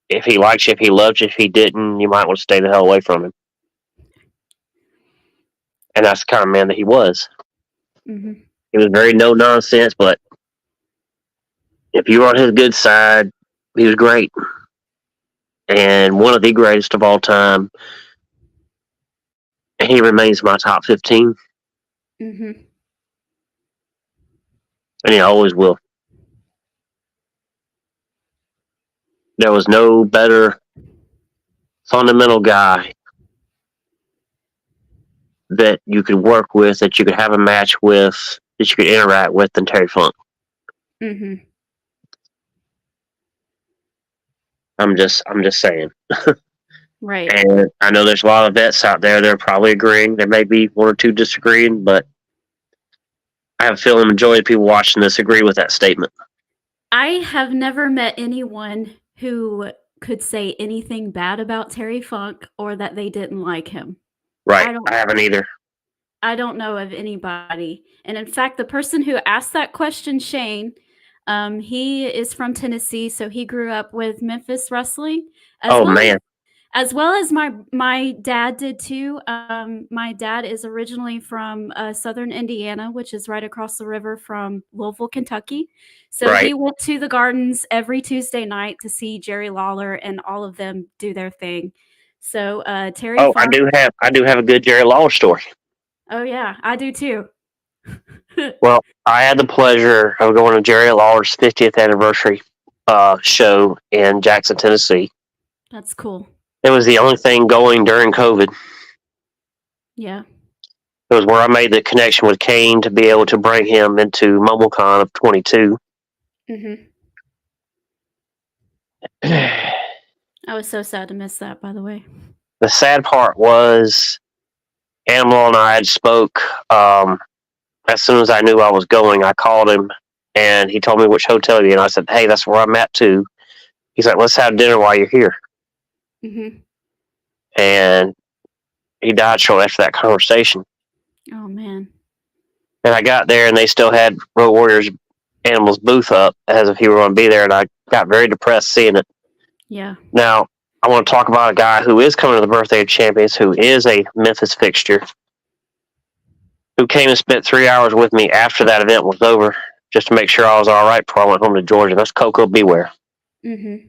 If he liked you, if he loved you, if he didn't, you might want to stay the hell away from him. And that's the kind of man that he was. Mm-hmm. He was very no nonsense, but if you were on his good side, he was great. And one of the greatest of all time. And he remains my top 15. Mm-hmm. And he always will. There was no better fundamental guy that you could work with, that you could have a match with, that you could interact with than Terry Funk. Mm-hmm. I'm just saying. Right. And I know there's a lot of vets out there that are probably agreeing. There may be one or two disagreeing, but I have a feeling the majority of people watching this agree with that statement. I have never met anyone who could say anything bad about Terry Funk or that they didn't like him. Right. I haven't either. I don't know of anybody. And in fact, the person who asked that question, Shane, he is from Tennessee, so he grew up with Memphis wrestling. As well as my dad did too. My dad is originally from southern Indiana, which is right across the river from Louisville, Kentucky. So he went to the Gardens every Tuesday night to see Jerry Lawler and all of them do their thing. So Terry. Oh, Funk, I do have a good Jerry Lawler story. Oh yeah, I do too. Well, I had the pleasure of going to Jerry Lawler's 50th anniversary show in Jackson, Tennessee. That's cool. It was the only thing going during COVID. Yeah. It was where I made the connection with Kane to be able to bring him into MomoCon of 22. Mm-hmm. I was so sad to miss that, by the way. The sad part was Animal and I had spoke as soon as I knew I was going. I called him, and he told me which hotel to be in. I said, hey, that's where I'm at, too. He's like, let's have dinner while you're here. Mm-hmm. And he died shortly after that conversation. Oh, man. And I got there, and they still had Road Warriors Animal's booth up as if he were going to be there, and I got very depressed seeing it. Yeah. Now, I want to talk about a guy who is coming to the Birthday of Champions, who is a Memphis fixture, who came and spent 3 hours with me after that event was over, just to make sure I was all right before I went home to Georgia. That's Coco Beware. Mm-hmm.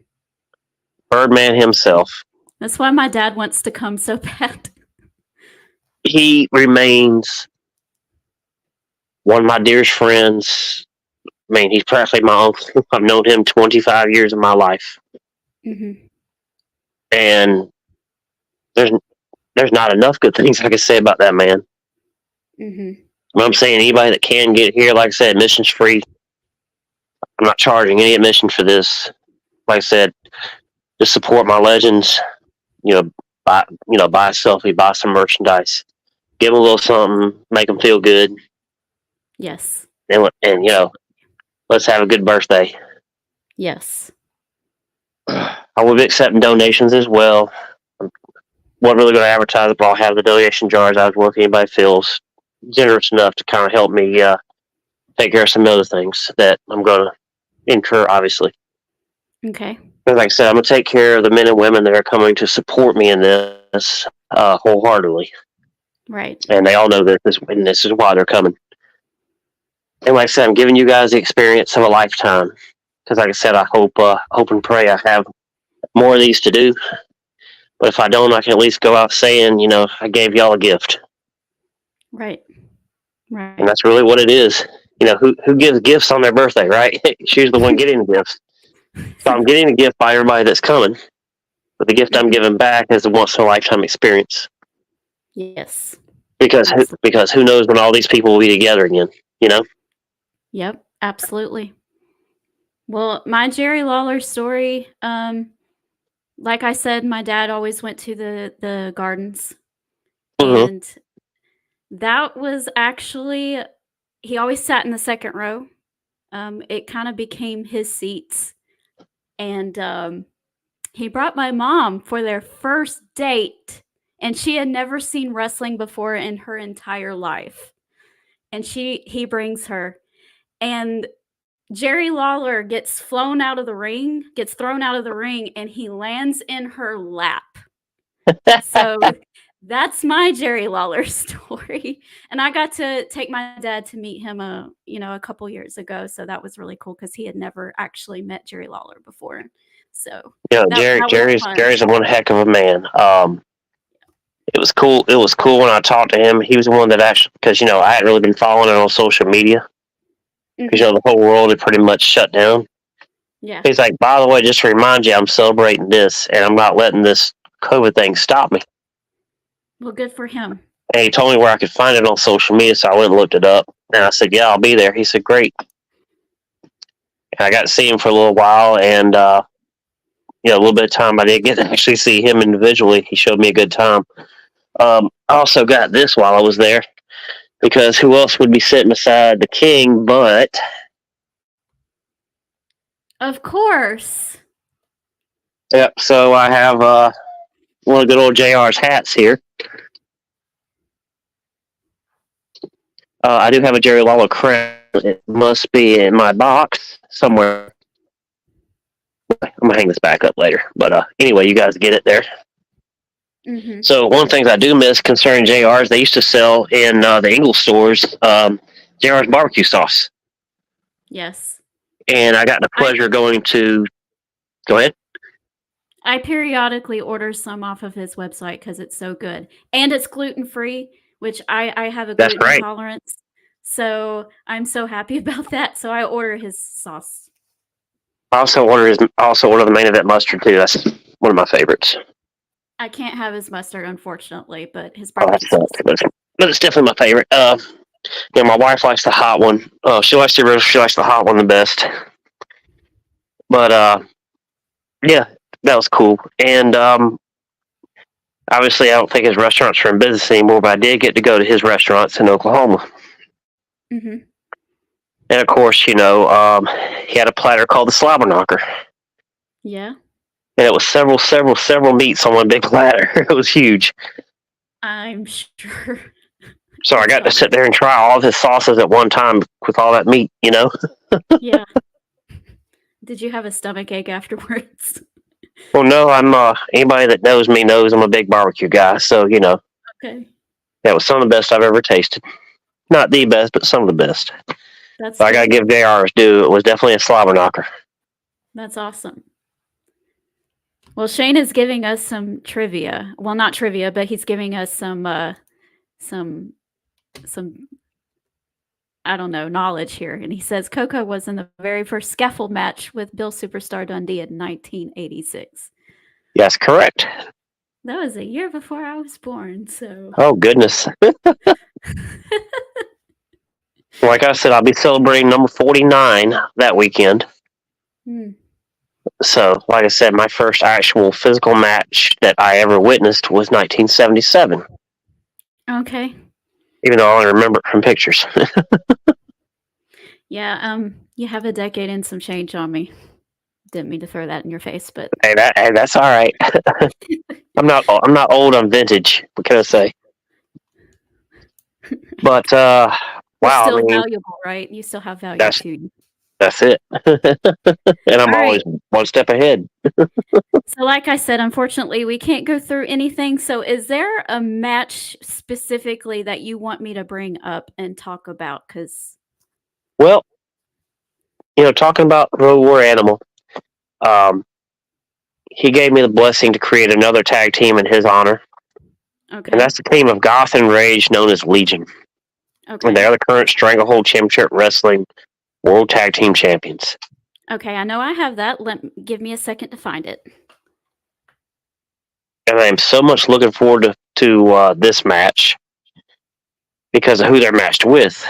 Birdman himself. That's why my dad wants to come so bad. He remains one of my dearest friends. I mean, he's practically my uncle. I've known him 25 years of my life, Mm-hmm. and there's there's not enough good things I can say about that man. Mm-hmm. I'm saying anybody that can get here, like I said, admission's free. I'm not charging any admission for this. Like I said, just support my legends. Buy buy a selfie, buy some merchandise, give them a little something, make them feel good, Yes. and let's have a good birthday. Yes. I will be accepting donations as well. Wasn't really going to advertise it, but I'll have the donation jars out if anybody feels generous enough to kind of help me take care of some other things that I'm going to incur, obviously. Okay. But like I said, I'm going to take care of the men and women that are coming to support me in this wholeheartedly. Right. And they all know that this is why they're coming. And like I said, I'm giving you guys the experience of a lifetime. Because like I said, I hope and pray I have more of these to do. But if I don't, I can at least go out saying, I gave y'all a gift. Right. Right. And that's really what it is. Who gives gifts on their birthday, right? She's the one getting the gifts. So I'm getting a gift by everybody that's coming. But the gift I'm giving back is a once in a lifetime experience. Yes. Because who knows when all these people will be together again, Yep, absolutely. Well, my Jerry Lawler story, like I said, my dad always went to the gardens. Mm-hmm. And that was actually, he always sat in the second row. It kind of became his seats. And he brought my mom for their first date. And she had never seen wrestling before in her entire life. And he brings her. And Jerry Lawler gets thrown out of the ring, and he lands in her lap. So that's my Jerry Lawler story. And I got to take my dad to meet him, a couple years ago. So that was really cool because he had never actually met Jerry Lawler before. So Jerry's one heck of a man. It was cool. It was cool when I talked to him. He was the one that actually, because I hadn't really been following it on social media. Because the whole world had pretty much shut down. Yeah. He's like, by the way, just to remind you, I'm celebrating this, and I'm not letting this COVID thing stop me. Well, good for him. And he told me where I could find it on social media, so I went and looked it up. And I said, yeah, I'll be there. He said, great. And I got to see him for a little while, and a little bit of time I did get to actually see him individually. He showed me a good time. I also got this while I was there, because who else would be sitting beside the king but... Of course. Yep, so I have one of good old JR's hats here. I do have a Jerry Lawler crown. It must be in my box somewhere. I'm going to hang this back up later. But anyway, you guys get it there. Mm-hmm. So one of the things I do miss concerning JR's, they used to sell in the Ingles stores JR's barbecue sauce. Yes. And I got the pleasure going to... Go ahead. I periodically order some off of his website because it's so good. And it's gluten-free, which I have a gluten intolerance. So I'm so happy about that. So I order his sauce. I also order the main event mustard too. That's one of my favorites. I can't have his mustard, unfortunately, but his barbecue sauce. But it's definitely my favorite. My wife likes the hot one. She likes the original. She likes the hot one the best. But yeah, that was cool. And obviously, I don't think his restaurants are in business anymore, but I did get to go to his restaurants in Oklahoma. Mm-hmm. And of course, he had a platter called the Slobber Knocker. Yeah. And it was several meats on one big platter. It was huge. I'm sure. So I got to sit there and try all of his sauces at one time with all that meat, Yeah. Did you have a stomach ache afterwards? Well, no, I'm anybody that knows me knows I'm a big barbecue guy, so Okay. That was some of the best I've ever tasted. Not the best, but some of the best. That's I gotta give JR his due. It was definitely a slobber knocker. That's awesome. Well, Shane is giving us some trivia. Well, not trivia, but he's giving us some I don't know, knowledge here. And he says Coco was in the very first scaffold match with Bill Superstar Dundee in 1986. Yes, correct. That was a year before I was born, so. Oh, goodness. Like I said, I'll be celebrating number 49 that weekend. Hmm. So, like I said, my first actual physical match that I ever witnessed was 1977, Okay. even though I only remember it from pictures. Yeah, you have a decade and some change on me. Didn't mean to throw that in your face, but Hey, that's all right. I'm not old. I'm vintage. What can I say? But you're wow, still I mean, valuable, right? You still have value that's to you. that's it. And I'm All always right. one step ahead. So, like I said, unfortunately, we can't go through anything. So, is there a match specifically that you want me to bring up and talk about? Because, Well, talking about Road War Animal, um, he gave me the blessing to create another tag team in his honor, and okay, that's the team of Goth and Rage, known as Legion. And okay, they're the current Stranglehold Championship Wrestling World Tag Team Champions. okay. I know I have that. Give me a second to find it. And I am so much looking forward to this match because of who they're matched with.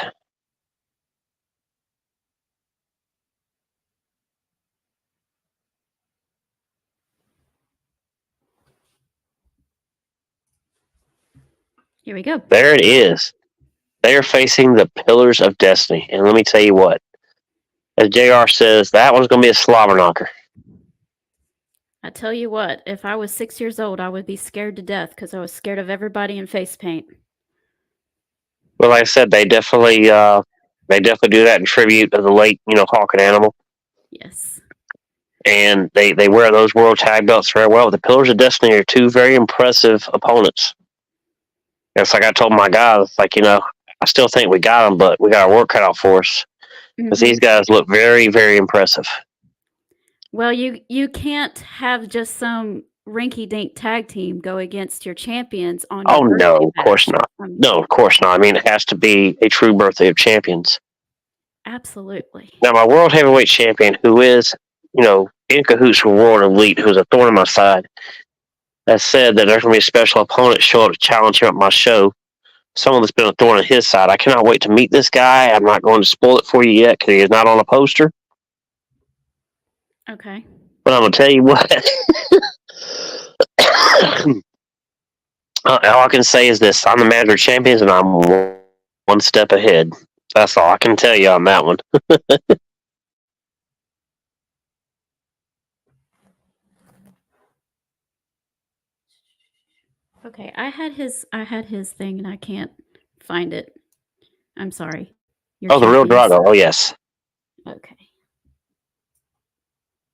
Here we go. There it is. They are facing the Pillars of Destiny. And let me tell you what, as JR says, that one's going to be a slobber knocker. I tell you what, if I was 6 years old, I would be scared to death because I was scared of everybody in face paint. Well, like I said, they definitely do that in tribute to the late, Hawk and Animal. Yes. And they wear those world tag belts very well. The Pillars of Destiny are two very impressive opponents. It's like I told my guys, like, I still think we got them, but we got our work cut out for us. Because Mhm. these guys look very, very impressive. Well, you can't have just some rinky-dink tag team go against your champions on your Oh, no, birthday of course bash. not. No, of course not. I mean, it has to be a true birthday of champions. Absolutely. Now, my world heavyweight champion, who is, in cahoots with World Elite, who's a thorn in my side, has said that there's going to be a special opponent show up to challenge him at my show. Someone that's been a thorn in his side. I cannot wait to meet this guy. I'm not going to spoil it for you yet because he is not on a poster. Okay. But I'm going to tell you what. All I can say is this. I'm the manager of champions, and I'm one step ahead. That's all I can tell you on that one. Okay, I had his thing and I can't find it. I'm sorry. Your Oh, the real champions. Drago. Oh, yes. Okay.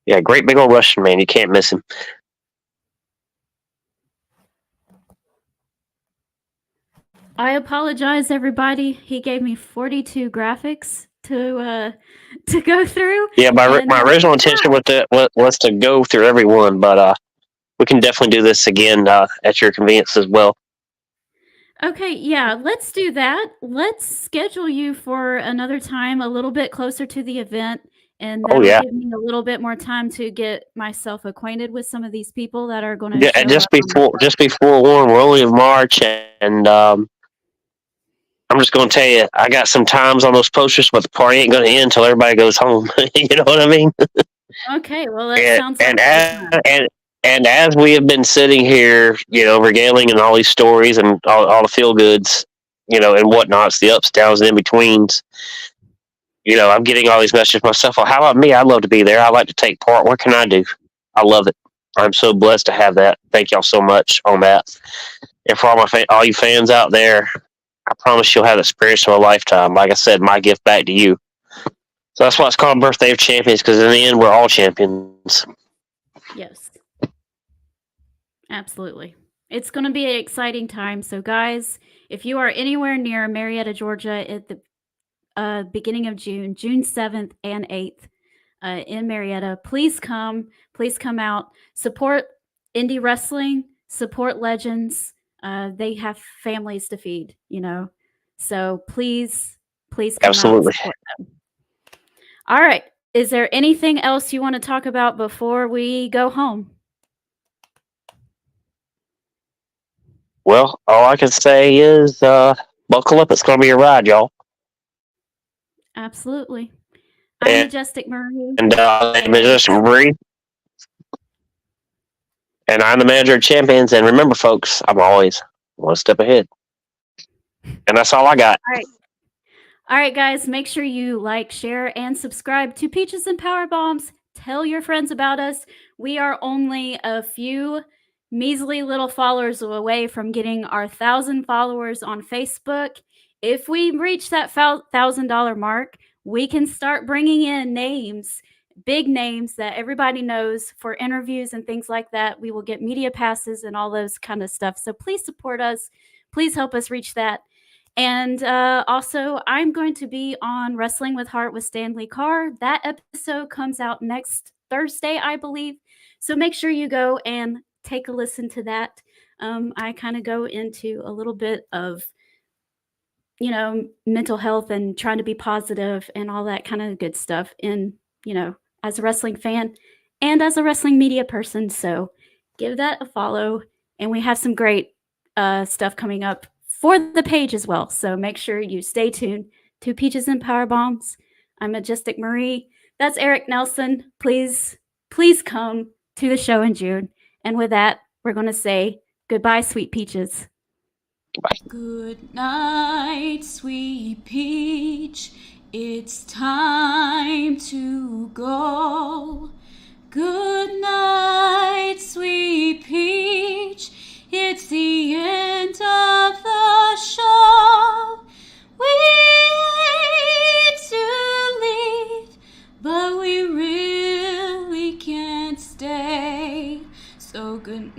Yeah, great big old Russian man. You can't miss him. I apologize, everybody. He gave me 42 graphics to go through. Yeah, my original intention was to go through every one, but we can definitely do this again at your convenience as well. Okay, yeah, let's do that. Let's schedule you for another time a little bit closer to the event, and that'll give me a little bit more time to get myself acquainted with some of these people that are going to Yeah, show and just up. be forewarned, we're only in March, and I'm just going to tell you, I got some times on those posters, but the party ain't going to end until everybody goes home. You know what I mean? Okay, well, that sounds like a good time. And as we have been sitting here, regaling and all these stories and all the feel goods, and whatnots, the ups, downs, and in betweens, I'm getting all these messages myself. Well, how about me? I'd love to be there. I'd like to take part. What can I do? I love it. I'm so blessed to have that. Thank y'all so much on that. And for all you fans out there, I promise you'll have the experience of a lifetime. Like I said, my gift back to you. So that's why it's called Birthday of Champions, because in the end, we're all champions. Yes. Absolutely. It's going to be an exciting time. So, guys, if you are anywhere near Marietta, Georgia at the beginning of June, June 7th and 8th in Marietta, please come. Please come out. Support indie wrestling. Support legends. They have families to feed, So please please come out and Absolutely. support them. All right. Is there anything else you want to talk about before we go home? Well, all I can say is buckle up. It's going to be a ride, y'all. Absolutely. I'm And, Majesic Marie. Majesic Marie. And I'm the manager of champions. And remember, folks, I'm always one step ahead. And that's all I got. All right, guys, make sure you like, share, and subscribe to Peaches and Power Bombs. Tell your friends about us. We are only a few measly little followers away from getting our 1,000 followers on Facebook. If we reach that $1,000 mark, we can start bringing in names, big names that everybody knows for interviews and things like that. We will get media passes and all those kind of stuff. So please support us. Please help us reach that. And also, I'm going to be on Wrestling with Heart with Stanley Carr. That episode comes out next Thursday, I believe. So make sure you go and take a listen to that. I kind of go into a little bit of, mental health and trying to be positive and all that kind of good stuff as a wrestling fan and as a wrestling media person. So give that a follow. And we have some great stuff coming up for the page as well. So make sure you stay tuned to Peaches and Power Bombs. I'm Majesic Marie. That's Eric Nelson. Please come to the show in June. And with that, we're going to say goodbye, sweet peaches. Bye. Good night, sweet peach. It's time to go. Good